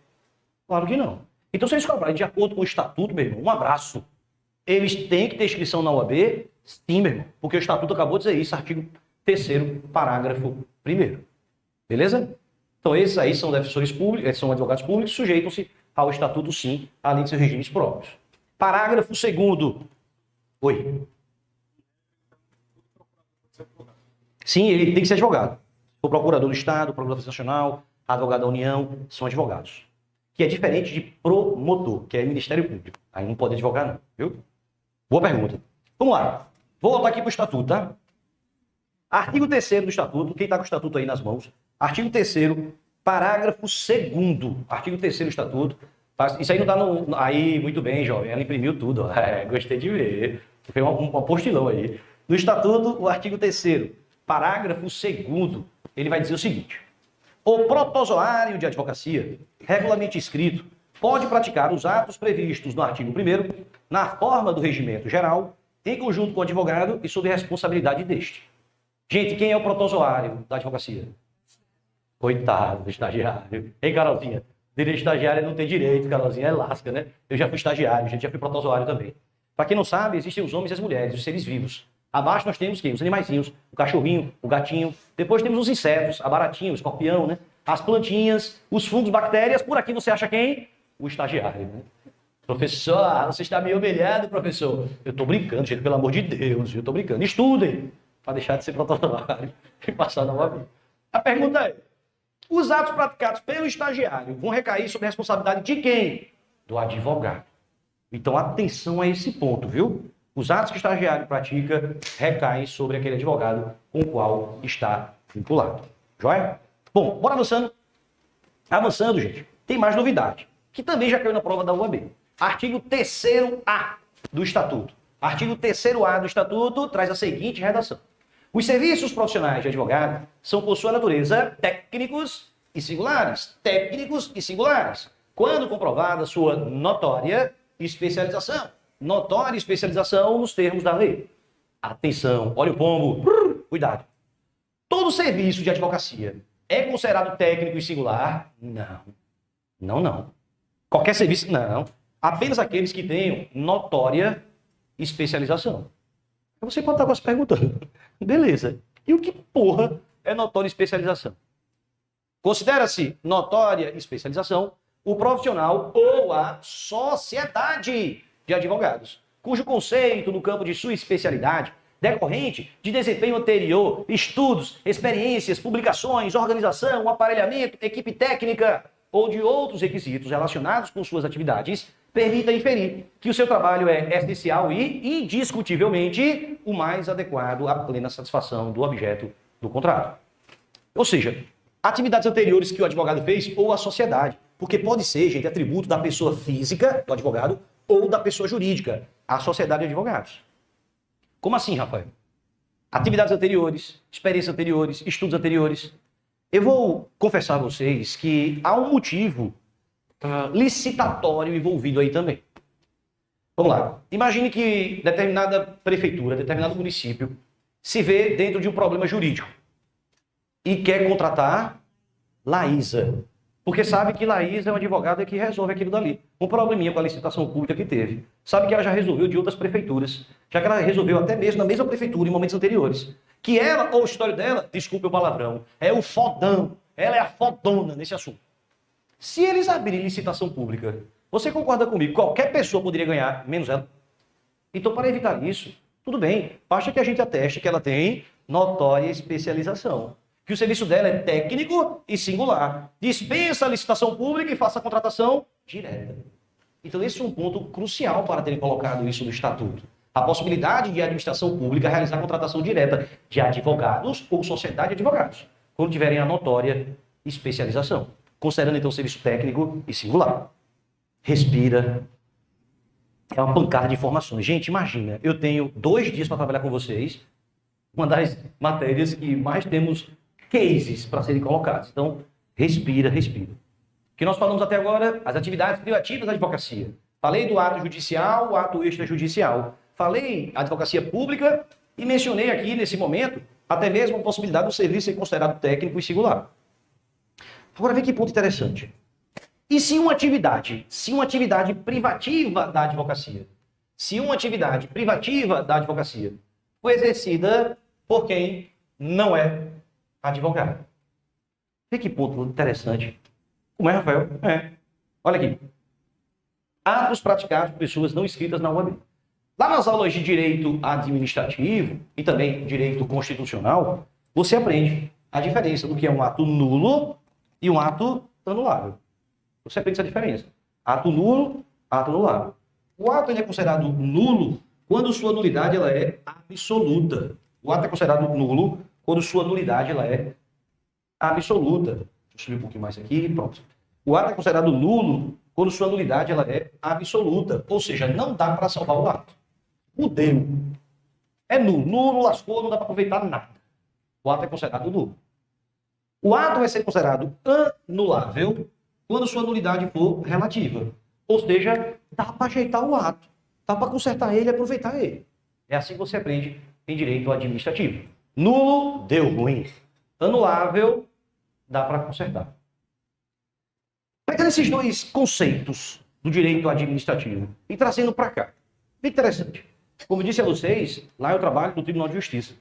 Claro que não. Então, se eles cobrarem de acordo com o estatuto, meu irmão, um abraço. Eles têm que ter inscrição na UAB? Sim, meu irmão. Porque o estatuto acabou de dizer isso, artigo 3º, parágrafo 1º. Beleza? Então, esses aí são defensores públicos, são advogados públicos, sujeitam-se ao estatuto, sim, além de seus regimes próprios. Parágrafo 2º. Oi. Sim, ele tem que ser advogado. O procurador do Estado, procurador nacional, advogado da União, são advogados. Que é diferente de promotor, que é Ministério Público. Aí não pode advogar, não. Viu? Boa pergunta. Vamos lá. Vou voltar aqui para o Estatuto, tá? Artigo 3º do Estatuto. Quem está com o Estatuto aí nas mãos? Artigo 3º, parágrafo 2º. Artigo 3º do Estatuto. Isso aí não está no... Aí, muito bem, jovem. Ela imprimiu tudo. Gostei de ver. Foi um apostilão aí. No Estatuto, o artigo 3º, parágrafo 2º, ele vai dizer o seguinte. O protozoário de advocacia, regularmente inscrito, pode praticar os atos previstos no artigo 1º, na forma do regimento geral, em conjunto com o advogado e sob responsabilidade deste. Gente, quem é o protozoário da advocacia? Coitado do estagiário. Ei, Carolzinha, direito estagiário não tem direito, Carolzinha, é lasca, né? Eu já fui estagiário, gente, já fui protozoário também. Para quem não sabe, existem os homens e as mulheres, os seres vivos. Abaixo nós temos quem? Os animaizinhos, o cachorrinho, o gatinho. Depois temos os insetos, a baratinha, o escorpião, né? As plantinhas, os fungos, bactérias. Por aqui você acha quem? O estagiário, né? Professor, você está meio humilhado, professor. Eu tô brincando, gente, pelo amor de Deus, eu tô brincando. Estudem, para deixar de ser protocolário e passar na vida. A pergunta é, os atos praticados pelo estagiário vão recair sobre a responsabilidade de quem? Do advogado. Então, atenção a esse ponto, viu? Os atos que o estagiário pratica recaem sobre aquele advogado com o qual está vinculado. Joia? Bom, bora avançando. Avançando, gente, tem mais novidade, que também já caiu na prova da UAB. Artigo 3º-A do Estatuto. Artigo 3º-A do Estatuto traz a seguinte redação. Os serviços profissionais de advogado são, por sua natureza, técnicos e singulares. Técnicos e singulares. Quando comprovada sua notória especialização. Notória especialização nos termos da lei. Atenção, olha o pombo. Cuidado. Todo serviço de advocacia é considerado técnico e singular? Não. Não, não. Qualquer serviço? Não. Apenas aqueles que tenham notória especialização. Você pode estar se perguntando, beleza, e o que porra é notória especialização? Considera-se notória especialização o profissional ou a sociedade de advogados, cujo conceito no campo de sua especialidade, decorrente de desempenho anterior, estudos, experiências, publicações, organização, aparelhamento, equipe técnica ou de outros requisitos relacionados com suas atividades, permita inferir que o seu trabalho é essencial e, indiscutivelmente, o mais adequado à plena satisfação do objeto do contrato. Ou seja, atividades anteriores que o advogado fez ou a sociedade, porque pode ser, gente, atributo da pessoa física, do advogado, ou da pessoa jurídica, a sociedade de advogados. Como assim, Rafael? Atividades anteriores, experiências anteriores, estudos anteriores. Eu vou confessar a vocês que há um motivo licitatório envolvido aí também. Vamos lá. Imagine que determinada prefeitura, determinado município, se vê dentro de um problema jurídico e quer contratar Laísa, porque sabe que Laísa é uma advogada que resolve aquilo dali. Um probleminha com a licitação pública que teve. Sabe que ela já resolveu de outras prefeituras, já que ela resolveu até mesmo na mesma prefeitura em momentos anteriores. Que ela, ou o histórico dela, desculpe o palavrão, é o fodão, ela é a fodona nesse assunto. Se eles abrirem licitação pública, você concorda comigo? Qualquer pessoa poderia ganhar, menos ela. Então, para evitar isso, tudo bem. Basta que a gente ateste que ela tem notória especialização. Que o serviço dela é técnico e singular. Dispensa a licitação pública e faça a contratação direta. Então, esse é um ponto crucial para terem colocado isso no Estatuto. A possibilidade de a administração pública realizar a contratação direta de advogados ou sociedade de advogados, quando tiverem a notória especialização. Considerando, então, o serviço técnico e singular. Respira. É uma pancada de informações. Gente, imagina, eu tenho 2 dias para trabalhar com vocês, uma das matérias que mais temos cases para serem colocados. Então, respira, respira. O que nós falamos até agora, as atividades privativas da advocacia. Falei do ato judicial, o ato extrajudicial. Falei advocacia pública e mencionei aqui, nesse momento, até mesmo a possibilidade do serviço ser considerado técnico e singular. Agora, vê que ponto interessante. E se uma atividade privativa da advocacia, foi exercida por quem não é advogado? Vê que ponto interessante. Como é, Rafael? Olha aqui. Atos praticados por pessoas não inscritas na UAB. Lá nas aulas de direito administrativo e também direito constitucional, você aprende a diferença do que é um ato nulo e um ato anulável. Você aprende essa diferença. Ato nulo, ato anulável. O ato ele é considerado nulo quando sua nulidade ela é absoluta. O ato é considerado nulo quando sua nulidade ela é absoluta. Deixa eu subir um pouquinho mais aqui, pronto. O ato é considerado nulo quando sua nulidade ela é absoluta. Ou seja, não dá para salvar o ato. Mudeu. É nulo. Nulo, lascou, não dá para aproveitar nada. O ato é considerado nulo. O ato vai ser considerado anulável quando sua nulidade for relativa. Ou seja, dá para ajeitar o ato. Dá para consertar ele e aproveitar ele. É assim que você aprende em direito administrativo. Nulo, deu ruim. Anulável, dá para consertar. Pegando esses 2 conceitos do direito administrativo e trazendo para cá. Interessante. Como eu disse a vocês, lá eu trabalho no Tribunal de Justiça.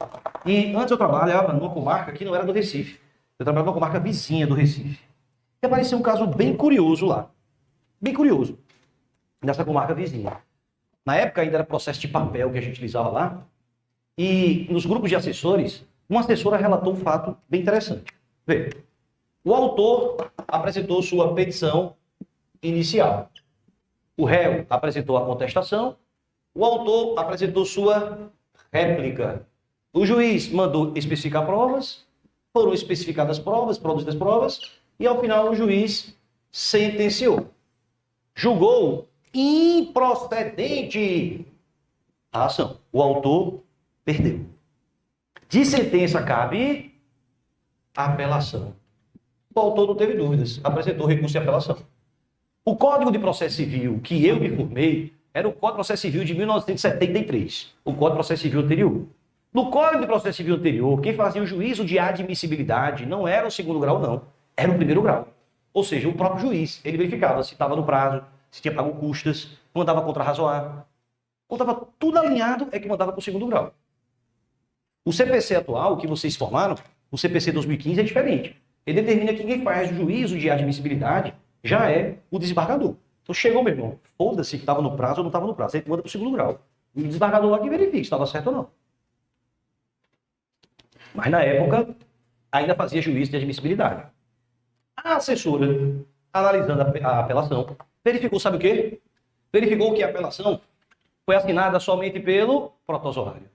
E antes eu trabalhava numa comarca que não era do Recife. Eu trabalhava numa comarca vizinha do Recife. E apareceu um caso bem curioso lá. Bem curioso. Nessa comarca vizinha. Na época ainda era processo de papel que a gente utilizava lá. E nos grupos de assessores, uma assessora relatou um fato bem interessante. Vê, o autor apresentou sua petição inicial. O réu apresentou a contestação. O autor apresentou sua réplica. O juiz mandou especificar provas. Foram especificadas provas, produzidas provas. E ao final o juiz sentenciou. Julgou improcedente a ação. O autor perdeu. De sentença cabe apelação. O autor não teve dúvidas, apresentou recurso de apelação. O Código de Processo Civil que eu me formei era o Código de Processo Civil de 1973, o Código de Processo Civil anterior. No Código de Processo Civil anterior, quem fazia o juízo de admissibilidade não era o segundo grau, não, era o primeiro grau. Ou seja, o próprio juiz, ele verificava se estava no prazo, se tinha pago custas, mandava contrarrazoar. Quando estava tudo alinhado, é que mandava para o segundo grau. O CPC atual, que vocês formaram, o CPC 2015 é diferente. Ele determina que quem faz o juízo de admissibilidade já é o desembargador. Então chegou, meu irmão, foda-se que estava no prazo ou não estava no prazo. Aí manda para o segundo grau. E o desembargador lá que verifica se estava certo ou não. Mas na época, ainda fazia juízo de admissibilidade. A assessora, analisando a apelação, verificou, sabe o quê? Verificou que a apelação foi assinada somente pelo protozoário,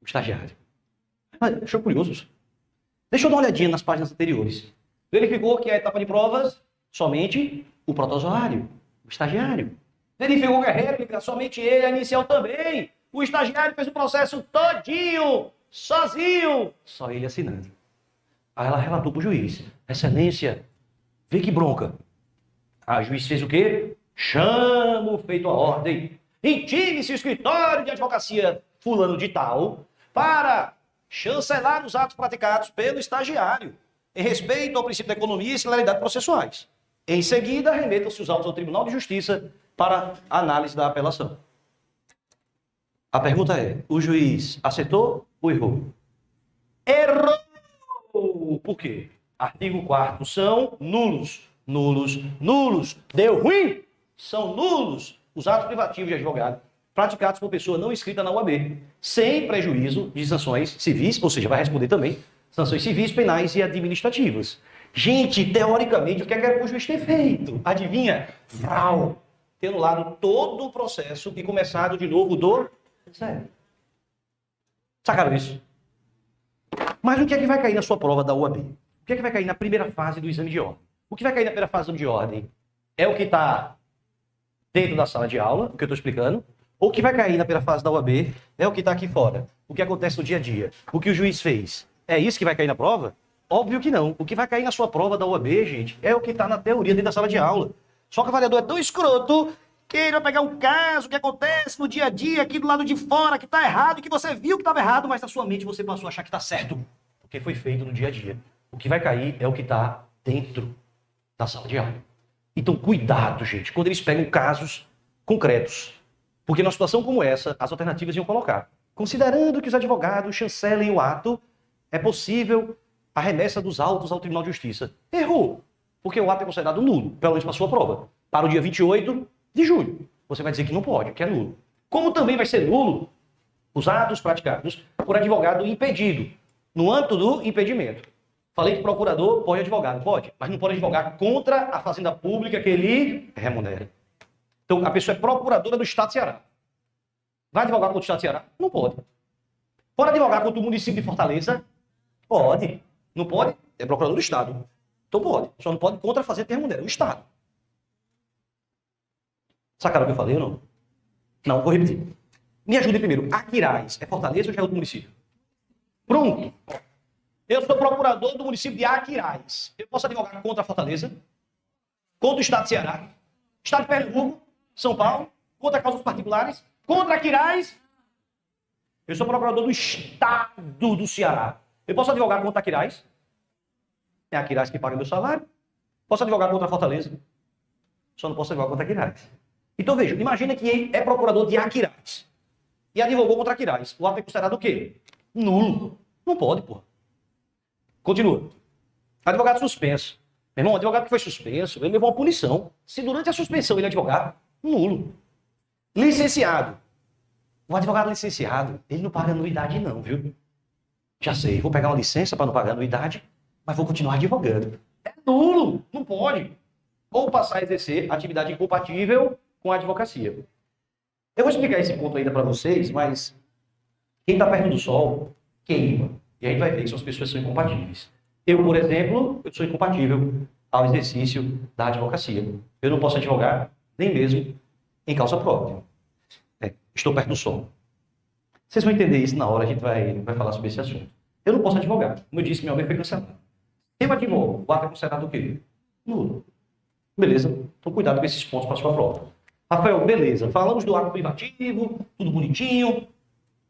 o estagiário. Mas achou curioso isso. Deixa eu dar uma olhadinha nas páginas anteriores. Verificou que a etapa de provas, somente o protozoário, o estagiário. Verificou que a réplica, somente ele, a inicial também. O estagiário fez o processo todinho, sozinho. Só ele assinando. Aí ela relatou para o juiz. Excelência, vê que bronca. A juiz fez o quê? Chamo feito a ordem. Intime-se o escritório de advocacia fulano de tal para chancelar os atos praticados pelo estagiário em respeito ao princípio da economia e celeridade processuais. Em seguida, remetam-se os autos ao Tribunal de Justiça para análise da apelação. A pergunta é, o juiz acertou ou errou? Errou! Por quê? Artigo 4º são nulos. Nulos, nulos. Deu ruim? São nulos os atos privativos de advogado praticados por pessoa não inscrita na UAB, sem prejuízo de sanções civis, ou seja, vai responder também sanções civis, penais e administrativas. Gente, teoricamente, o que é que o juiz ter feito? Adivinha? Vrau! Ter anulado todo o processo e começado de novo do zero. Sacaram isso? Mas o que é que vai cair na sua prova da UAB? O que é que vai cair na primeira fase do exame de ordem? O que vai cair na primeira fase do exame de ordem é o que está dentro da sala de aula, o que eu estou explicando. Ou o que vai cair na primeira fase da UAB é o que está aqui fora. O que acontece no dia a dia. O que o juiz fez. É isso que vai cair na prova? Óbvio que não. O que vai cair na sua prova da UAB, gente, é o que está na teoria dentro da sala de aula. Só que o avaliador é tão escroto que ele vai pegar um caso que acontece no dia a dia, aqui do lado de fora, que está errado, e que você viu que estava errado, mas na sua mente você passou a achar que está certo. Porque foi feito no dia a dia. O que vai cair é o que está dentro da sala de aula. Então, cuidado, gente, quando eles pegam casos concretos. Porque numa situação como essa, as alternativas iam colocar. Considerando que os advogados chancelem o ato, é possível a remessa dos autos ao Tribunal de Justiça. Errou, porque o ato é considerado nulo, pelo menos para a sua prova. Para o dia 28 de julho. Você vai dizer que não pode, que é nulo. Como também vai ser nulo os atos praticados por advogado impedido, no âmbito do impedimento. Falei que procurador pode advogado, pode, mas não pode advogar contra a fazenda pública que ele remunera. Então, a pessoa é procuradora do Estado de Ceará. Vai advogar contra o Estado de Ceará? Não pode. Pode advogar contra o município de Fortaleza? Pode. Não pode? É procurador do Estado. Então pode. Só não pode contra a fazenda que remunera, o Estado. Sacaram o que eu falei ou não? Não, vou repetir. Me ajudem primeiro. Aquiraz é Fortaleza ou já é outro município? Pronto. Eu sou procurador do município de Aquiraz. Eu posso advogar contra a Fortaleza? Contra o Estado de Ceará? Estado de Pernambuco? São Paulo? Contra causas particulares? Contra Aquiraz? Eu sou procurador do Estado do Ceará. Eu posso advogar contra Aquiraz? É Aquiraz que paga meu salário. Posso advogar contra a Fortaleza? Só não posso advogar contra Aquiraz. Então veja, imagina que ele é procurador de Aquiraz. e advogou contra Quirais. O ato é considerado o quê? Nulo. Não pode, porra. Continua. Advogado suspenso. Meu irmão, o advogado que foi suspenso, ele levou uma punição. Se durante a suspensão ele advogar, nulo. Licenciado. O advogado licenciado, ele não paga anuidade não, viu? Já sei, vou pegar uma licença para não pagar anuidade, mas vou continuar advogando. É nulo, não pode. Ou passar a exercer atividade incompatível com a advocacia. Eu vou explicar esse ponto ainda para vocês, mas quem está perto do sol queima. E a gente vai ver que são as pessoas que são incompatíveis. Eu, por exemplo, eu sou incompatível ao exercício da advocacia. Eu não posso advogar, nem mesmo em causa própria. Estou perto do sol. Vocês vão entender isso na hora, a gente vai falar sobre esse assunto. Eu não posso advogar. Como eu disse, minha ordem foi cancelada. Eu advogo, o ato é considerado o quê? Nulo. Beleza? Então cuidado com esses pontos para a sua prova. Rafael, beleza. Falamos do ato privativo, tudo bonitinho.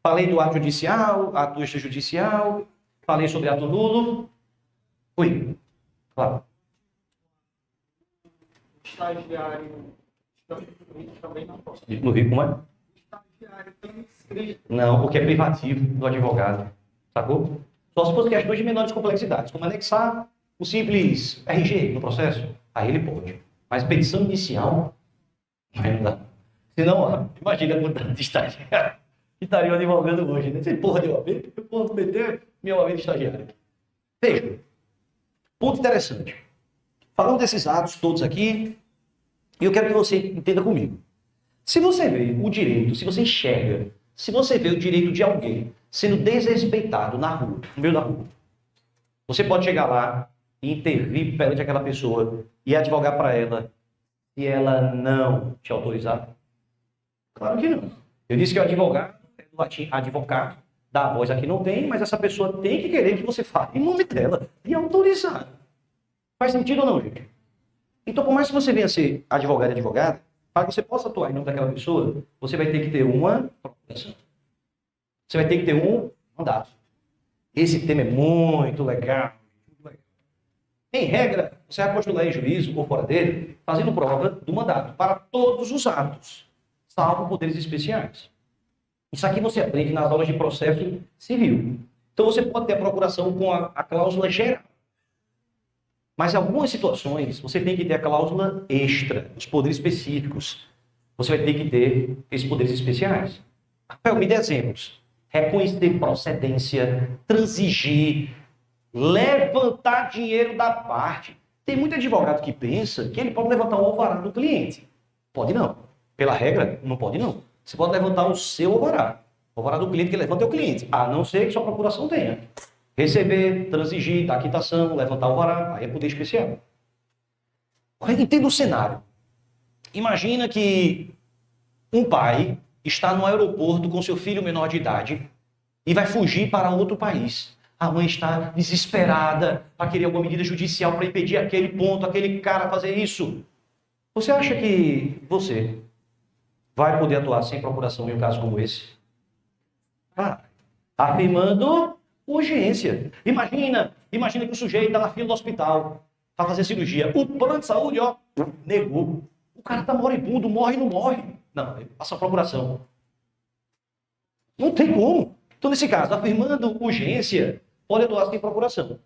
Falei do ato judicial, ato extrajudicial. Falei sobre ato nulo. Oi. Claro. Estagiário também não posso. No Rio, como é? Estagiário tem inscrito. Não, porque é privativo do advogado. Sacou? Só se fosse questões de menores complexidades, como anexar o simples RG no processo. Aí ele pode. Mas petição inicial, aí não dá. Senão, ó, imagina a quantidade de estagiário que estariam advogando hoje, né? Você porra de OAB, eu posso meter minha OAB de estagiário. Veja, ponto interessante. Falando desses atos todos aqui, eu quero que você entenda comigo. Se você vê o direito, se você enxerga, se você vê o direito de alguém sendo desrespeitado na rua, no meio da rua, você pode chegar lá e intervir perante aquela pessoa e advogar para ela se ela não te autorizar? Claro que não. Eu disse que o advogado, do latim advocado, da voz aqui não tem, mas essa pessoa tem que querer que você fale em nome dela e autorizar. Faz sentido ou não, gente? Então, por mais que você venha ser advogado e advogada, para que você possa atuar em nome daquela pessoa, você vai ter que ter uma procuração. Você vai ter que ter um mandato. Esse tema é muito legal. Em regra, você vai postular em juízo ou fora dele, fazendo prova do mandato para todos os atos, salvo poderes especiais. Isso aqui você aprende nas aulas de processo civil. Então você pode ter a procuração com a cláusula geral. Mas em algumas situações, você tem que ter a cláusula extra, os poderes específicos. Você vai ter que ter esses poderes especiais. Rafael, me dê exemplos. Reconhecer procedência, transigir, levantar dinheiro da parte. Tem muito advogado que pensa que ele pode levantar o alvará do cliente. Pode não. Pela regra, não pode não. Você pode levantar o seu alvará. O alvará do cliente que levanta é o cliente. A não ser que sua procuração tenha. Receber, transigir, dar quitação, levantar o alvará, aí é poder especial. Entenda o cenário. Imagina que um pai está no aeroporto com seu filho menor de idade e vai fugir para outro país. A mãe está desesperada para querer alguma medida judicial para impedir aquele ponto, aquele cara fazer isso. Você acha que você vai poder atuar sem procuração em um caso como esse? Afirmando urgência. Imagina que o sujeito está na fila do hospital para fazer cirurgia. O plano de saúde, ó, negou. O cara está moribundo, morre ou não morre? Não, ele passa a procuração. Não tem como. Então, nesse caso, afirmando urgência, pode atuar sem procuração.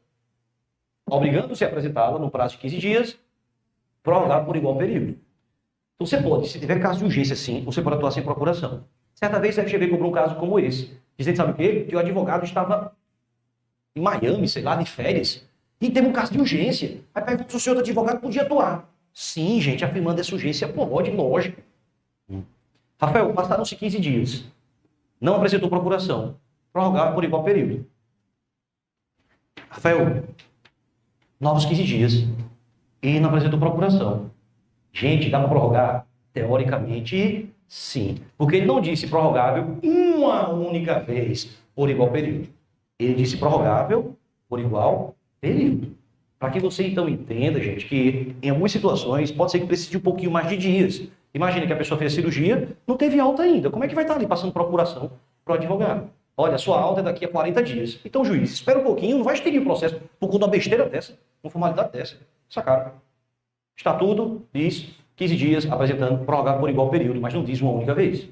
Obrigando-se a apresentá-la no prazo de 15 dias, prorrogado por igual período. Então, você pode, se tiver caso de urgência, sim, você pode atuar sem procuração. Certa vez, a FGV cobrou um caso como esse, dizendo, sabe o quê? Que o advogado estava em Miami, sei lá, de férias, e teve um caso de urgência. Aí pergunta se o senhor advogado podia atuar. Sim, gente, afirmando essa urgência, pode, lógico. Rafael, passaram-se 15 dias. Não apresentou procuração. Prorrogado por igual período. Rafael, novos 15 dias. E não apresentou procuração. Gente, dá para prorrogar? Teoricamente, sim. Porque ele não disse prorrogável uma única vez por igual período. Ele disse prorrogável por igual período. Para que você então entenda, gente, que em algumas situações pode ser que precise de um pouquinho mais de dias. Imagina que a pessoa fez a cirurgia, não teve alta ainda. Como é que vai estar ali passando procuração para o advogado? Olha, sua alta é daqui a 40 dias. Então, juiz, espera um pouquinho, não vai extinguir o processo por conta de uma besteira dessa, uma formalidade dessa. Sacaram? Estatuto diz 15 dias apresentando prorrogado por igual período, mas não diz uma única vez.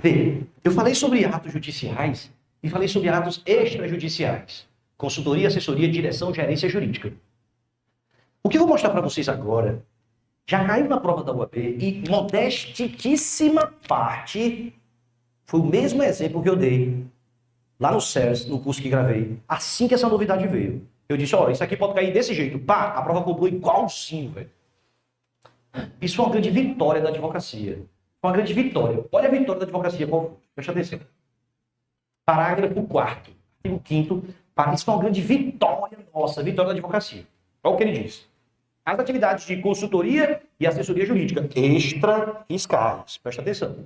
Vê, eu falei sobre atos judiciais e falei sobre atos extrajudiciais. Consultoria, assessoria, direção, gerência jurídica. O que eu vou mostrar para vocês agora já caiu na prova da UAB e modestíssima parte foi o mesmo exemplo que eu dei lá no CERS, no curso que gravei, assim que essa novidade veio. Eu disse, olha, isso aqui pode cair desse jeito. Pá, a prova cobrou igualzinho, velho. Isso foi uma grande vitória da advocacia. Foi uma grande vitória. Olha a vitória da advocacia, qual foi? Presta atenção. Parágrafo 4º, artigo 5º. Isso foi uma grande vitória nossa, vitória da advocacia. Olha o que ele diz. As atividades de consultoria e assessoria jurídica extrafiscais, presta atenção,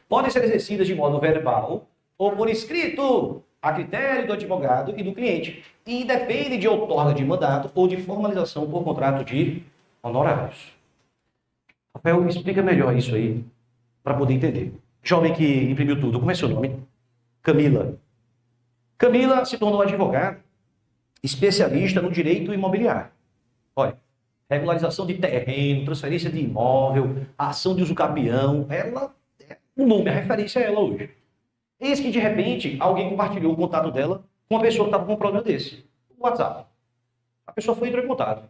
podem ser exercidas de modo verbal ou por escrito, a critério do advogado e do cliente, e independe de outorga de mandato ou de formalização por contrato de honorários. Rafael, explica melhor isso aí, para poder entender. Jovem que imprimiu tudo, como é seu nome? Camila. Camila se tornou advogada, especialista no direito imobiliário. Olha, regularização de terreno, transferência de imóvel, ação de uso capião, o nome, a referência é ela hoje. Eis que, de repente, alguém compartilhou o contato dela com uma pessoa que estava com um problema desse, o WhatsApp. A pessoa foi e entrou em contato.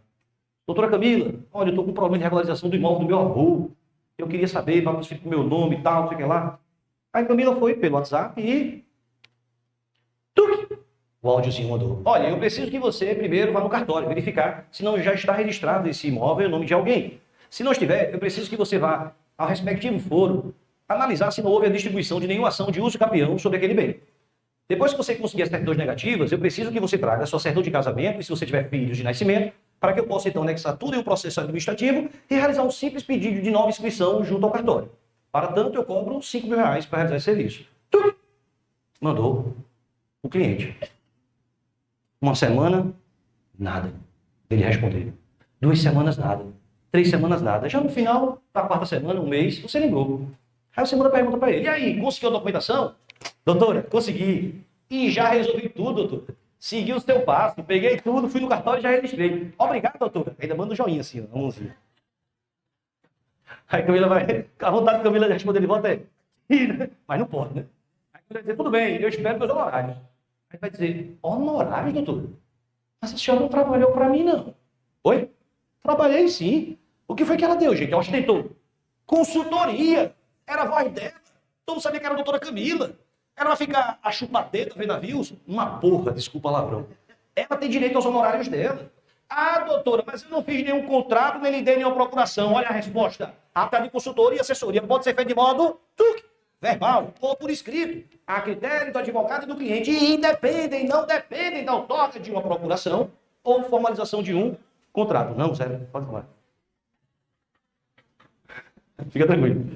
Doutora Camila, olha, eu estou com um problema de regularização do imóvel do meu avô. Eu queria saber, para transferir o meu nome e tal, não sei o que lá. Aí a Camila foi pelo WhatsApp e... O áudiozinho mandou. Olha, eu preciso que você primeiro vá no cartório verificar se não já está registrado esse imóvel em nome de alguém. Se não estiver, eu preciso que você vá ao respectivo foro analisar se não houve a distribuição de nenhuma ação de uso capião sobre aquele bem. Depois que você conseguir as certidões negativas, eu preciso que você traga a sua certidão de casamento e se você tiver filhos de nascimento, para que eu possa então anexar tudo em um processo administrativo e realizar um simples pedido de nova inscrição junto ao cartório. Para tanto, eu cobro R$5.000 para realizar esse serviço. Mandou o cliente. Uma semana, nada. Ele respondeu. 2 semanas, nada. 3 semanas, nada. Já no final da 4ª semana, um mês, você lembrou. Aí você manda a pergunta para ele. E aí, conseguiu a documentação? Doutora, consegui. E já resolvi tudo, doutor. Segui o seu passo, peguei tudo, fui no cartório e já registrei. Obrigado, doutora. Ainda manda um joinha assim, ó, mãozinha. Aí a Camila vai... A vontade de Camila de responder de volta é... Mas não pode, né? Aí a Camila vai dizer, tudo bem, eu espero meus honorários. Aí vai dizer, honorários, doutor? Mas a senhora não trabalhou para mim, não. Oi? Trabalhei, sim. O que foi que ela deu, gente? Ela ostentou consultoria. Era a voz dela. Todo mundo sabia que era a doutora Camila. Ela vai ficar a chupadeta vendo navios? Uma porra, desculpa o palavrão. Ela tem direito aos honorários dela. Ah, doutora, mas eu não fiz nenhum contrato, nem lhe dei nenhuma procuração. Olha a resposta. Ata de consultoria e assessoria pode ser feita de modo verbal ou por escrito, a critério do advogado e do cliente, e independem, não dependem da outorga de uma procuração ou formalização de um contrato. Não, sério, pode falar. Fica tranquilo.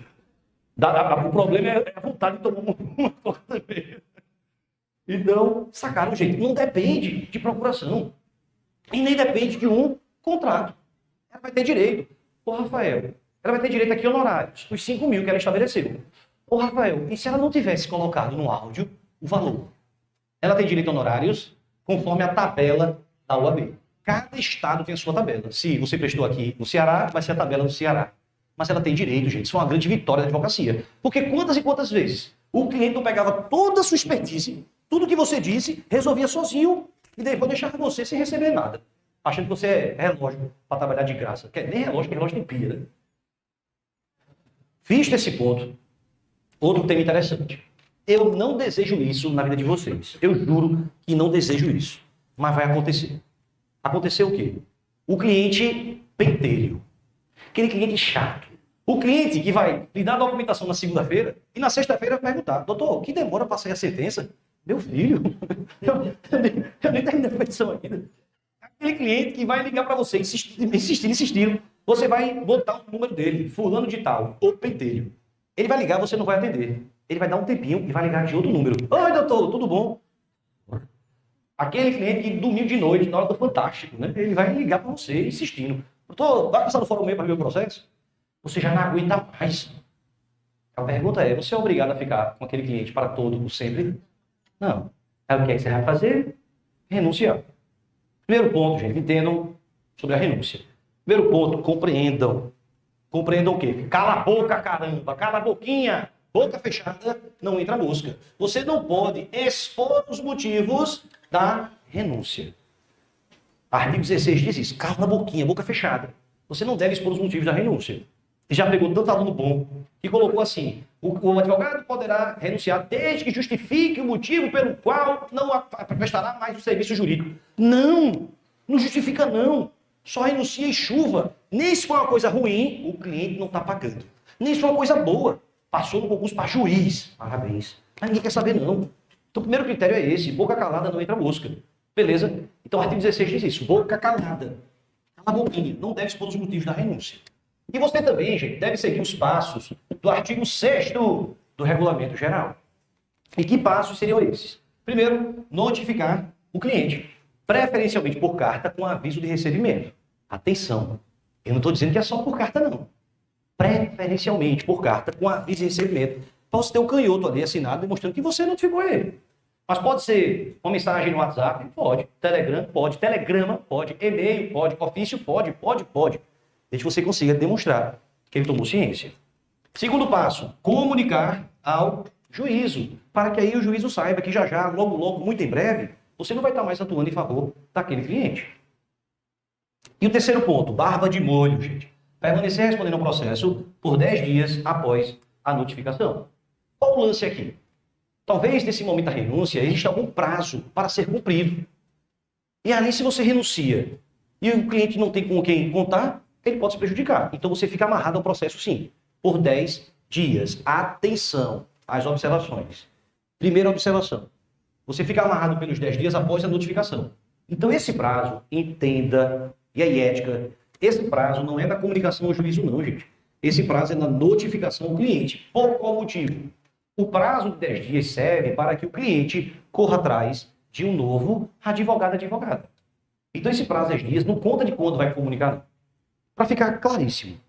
O problema é a vontade de tomar uma coisa também. Então, sacaram o jeito. Não depende de procuração. E nem depende de um contrato. Ela vai ter direito. Ô, Rafael, ela vai ter direito aqui honorários, os 5.000 que ela estabeleceu. Ô, Rafael, e se ela não tivesse colocado no áudio o valor? Ela tem direito a honorários conforme a tabela da UAB. Cada estado tem a sua tabela. Se você prestou aqui no Ceará, vai ser a tabela do Ceará. Mas ela tem direito, gente. Isso é uma grande vitória da advocacia. Porque quantas e quantas vezes o cliente não pegava toda a sua expertise, tudo que você disse, resolvia sozinho e depois deixava você sem receber nada. Achando que você é relógio para trabalhar de graça. Que é nem relógio, que relógio tem pilha, né? Visto esse ponto, outro tema interessante. Eu não desejo isso na vida de vocês. Eu juro que não desejo isso. Mas vai acontecer. Acontecer o quê? O cliente pentelho. Aquele cliente chato. O cliente que vai lhe dar a documentação na segunda-feira e na sexta-feira vai perguntar, doutor, que demora para sair a sentença? Meu filho, eu nem terminei a petição ainda. Aquele cliente que vai ligar para você, insistindo. Você vai botar o número dele, fulano de tal, ou pentelho. Ele vai ligar, você não vai atender. Ele vai dar um tempinho e vai ligar de outro número. Oi, doutor, tudo bom? Aquele cliente que domingo de noite, na hora do Fantástico, né? Ele vai ligar para você, insistindo. Doutor, vai passar no fórum meio para ver o processo? Você já não aguenta mais. A pergunta é, você é obrigado a ficar com aquele cliente para todo o sempre? Não. Aí o que é que você vai fazer? Renunciar. Primeiro ponto, gente, entendam sobre a renúncia. Primeiro ponto, compreendam. Compreendam o quê? Cala a boca, caramba. Cala a boquinha. Boca fechada, não entra mosca. Você não pode expor os motivos da renúncia. Artigo 16 diz isso. Cala a boquinha, boca fechada. Você não deve expor os motivos da renúncia. E já pegou tanto aluno bom que colocou assim: o advogado poderá renunciar desde que justifique o motivo pelo qual não prestará mais o serviço jurídico. Não! Não justifica não. Só renuncia em chuva. Nem se for uma coisa ruim, o cliente não está pagando. Nem se for uma coisa boa. Passou no concurso para juiz. Parabéns. Mas ninguém quer saber não. Então o primeiro critério é esse. Boca calada não entra mosca. Beleza? Então o artigo 16 diz isso. Boca calada. Cala a boquinha. Não deve expor os motivos da renúncia. E você também, gente, deve seguir os passos do artigo 6º do Regulamento Geral. E que passos seriam esses? Primeiro, notificar o cliente, preferencialmente por carta com aviso de recebimento. Atenção, eu não estou dizendo que é só por carta, não. Preferencialmente por carta com aviso de recebimento. Para você ter um canhoto ali assinado demonstrando que você notificou ele. Mas pode ser uma mensagem no WhatsApp? Pode. Telegram? Pode. Telegrama? Pode. E-mail? Pode. Ofício? Pode. Desde que você consiga demonstrar que ele tomou ciência. Segundo passo, comunicar ao juízo, para que aí o juízo saiba que já, logo, muito em breve, você não vai estar mais atuando em favor daquele cliente. E o terceiro ponto, barba de molho, gente. Permanecer respondendo ao processo por 10 dias após a notificação. Qual o lance aqui? Talvez nesse momento da renúncia exista algum prazo para ser cumprido. E ali, se você renuncia e o cliente não tem com quem contar, ele pode se prejudicar. Então você fica amarrado ao processo, sim, por 10 dias. Atenção às observações. Primeira observação. Você fica amarrado pelos 10 dias após a notificação. Então esse prazo, entenda, e aí ética, esse prazo não é da comunicação ao juízo não, gente. Esse prazo é da notificação ao cliente. Por qual motivo? O prazo de 10 dias serve para que o cliente corra atrás de um novo advogada. Então esse prazo de 10 dias não conta de quando vai comunicar, não. Para ficar claríssimo.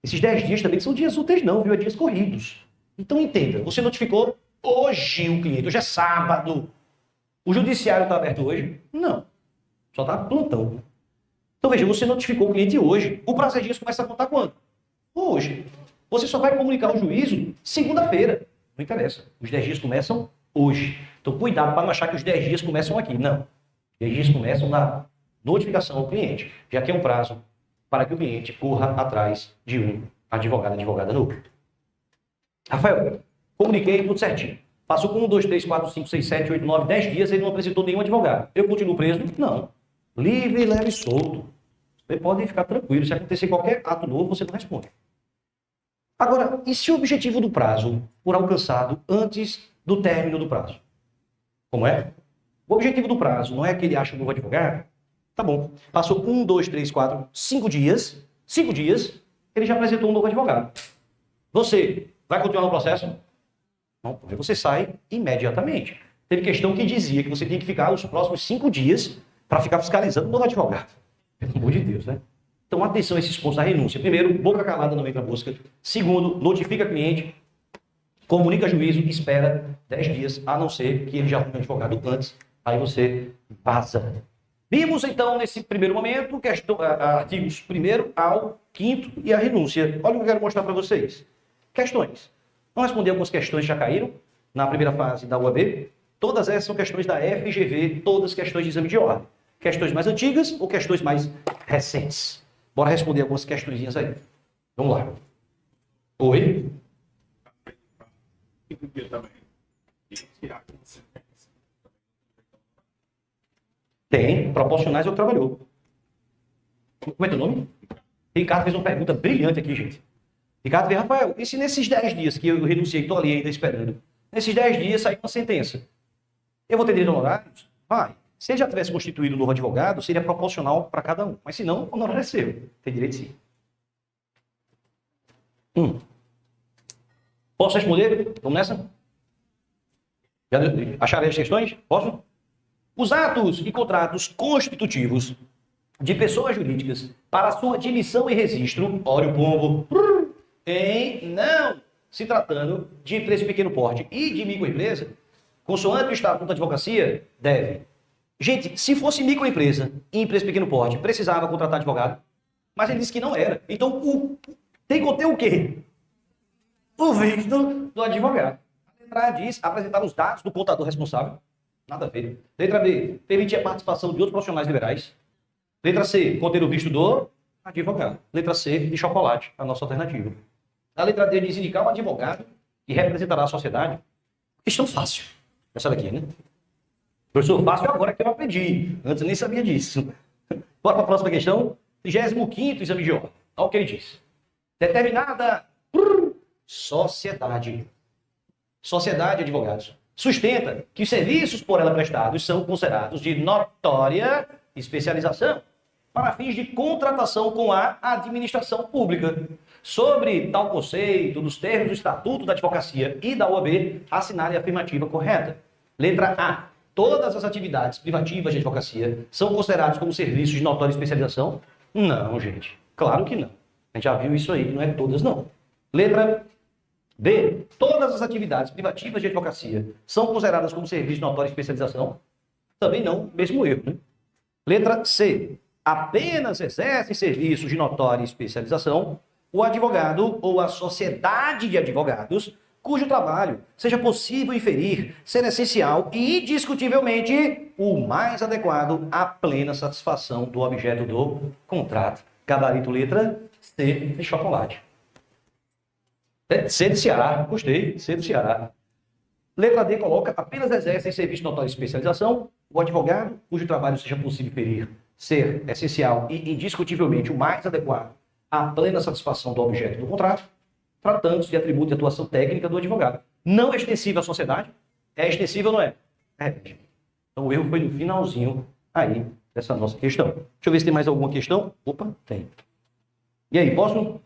Esses 10 dias também são dias úteis não, viu? É dias corridos. Então entenda, você notificou hoje o cliente, hoje é sábado. O judiciário está aberto hoje? Não. Só está plantão. Então veja, você notificou o cliente hoje. O prazo de dias começa a contar quando? Hoje. Você só vai comunicar ao juízo segunda-feira. Não interessa. Os 10 dias começam hoje. Então cuidado para não achar que os 10 dias começam aqui. Não. Os 10 dias começam na notificação ao cliente, já que é um prazo para que o cliente corra atrás de um advogada novo. Rafael, comuniquei tudo certinho. Passou com 1, 2, 3, 4, 5, 6, 7, 8, 9, 10 dias, ele não apresentou nenhum advogado. Eu continuo preso? Não. Livre, leve e solto. Você pode ficar tranquilo. Se acontecer qualquer ato novo, você não responde. Agora, e se o objetivo do prazo for alcançado antes do término do prazo? Como é? O objetivo do prazo não é que ele ache um novo advogado? Tá bom. Passou 1, 2, 3, 4, 5 dias. 5 dias, ele já apresentou um novo advogado. Você vai continuar no processo? Não, aí você sai imediatamente. Teve questão que dizia que você tem que ficar os próximos 5 dias para ficar fiscalizando o novo advogado. Pelo amor de Deus, né? Então, atenção a esses pontos da renúncia. Primeiro, boca calada não entra mosca. Segundo, notifica cliente, comunica juízo, espera 10 dias, a não ser que ele já arrume advogado antes, aí você vaza. Vimos, então, nesse primeiro momento, artigos 1º ao 5º e a renúncia. Olha o que eu quero mostrar para vocês. Questões. Vamos responder algumas questões que já caíram na primeira fase da UAB. Todas essas são questões da FGV, todas questões de exame de ordem. Questões mais antigas ou questões mais recentes. Bora responder algumas questõezinhas aí. Vamos lá. Oi? Tem, proporcionais eu trabalhou. Como é teu nome? Ricardo fez uma pergunta brilhante aqui, gente. Ricardo veio, Rafael, e se nesses 10 dias que eu renunciei, estou ali ainda esperando, nesses 10 dias sair uma sentença, eu vou ter direito a honorários? Vai. Se ele já tivesse constituído um novo advogado, seria proporcional para cada um. Mas se não, o honorário é seu. Tem direito sim. Posso responder? Vamos nessa? Já acharei as questões? Posso? Os atos e contratos constitutivos de pessoas jurídicas para sua admissão e registro, olha o pombo, em não se tratando de empresa de pequeno porte e de microempresa, consoante o Estatuto da Advocacia, deve. Gente, se fosse microempresa e empresa de pequeno porte, precisava contratar advogado, mas ele disse que não era. Então, tem que ter o quê? o visto do advogado. A letra A diz apresentar os dados do contador responsável. Nada a ver. Letra B, permitir a participação de outros profissionais liberais. Letra C, conter o visto do advogado. Letra C, de chocolate, a nossa alternativa. A letra D diz indicar um advogado que representará a sociedade. Questão fácil. Essa daqui, né? Professor, fácil agora que eu aprendi. Antes eu nem sabia disso. Bora para a próxima questão. 35º exame de ordem. Olha o que ele diz. Determinada sociedade. Sociedade de advogados. Sustenta que os serviços por ela prestados são considerados de notória especialização para fins de contratação com a administração pública. Sobre tal conceito, nos termos do Estatuto da Advocacia e da OAB, assinale a afirmativa correta. Letra A. Todas as atividades privativas de advocacia são consideradas como serviços de notória especialização? Não, gente. Claro que não. A gente já viu isso aí, não é todas, não. Letra B. Todas as atividades privativas de advocacia são consideradas como serviço de notória especialização? Também não, mesmo erro, né? Letra C. Apenas exercem serviços de notória especialização o advogado ou a sociedade de advogados cujo trabalho seja possível inferir ser essencial e indiscutivelmente o mais adequado à plena satisfação do objeto do contrato. Gabarito letra C de chocolate. C de Ceará, gostei, C do Ceará. Letra D coloca, apenas exercem serviço de notória especialização o advogado cujo trabalho seja possível inferir ser essencial e indiscutivelmente o mais adequado à plena satisfação do objeto do contrato, tratando-se de atributo de atuação técnica do advogado. Não é extensível à sociedade? É extensível ou não é? É. Então o erro foi no finalzinho aí dessa nossa questão. Deixa eu ver se tem mais alguma questão. Opa, tem. E aí, posso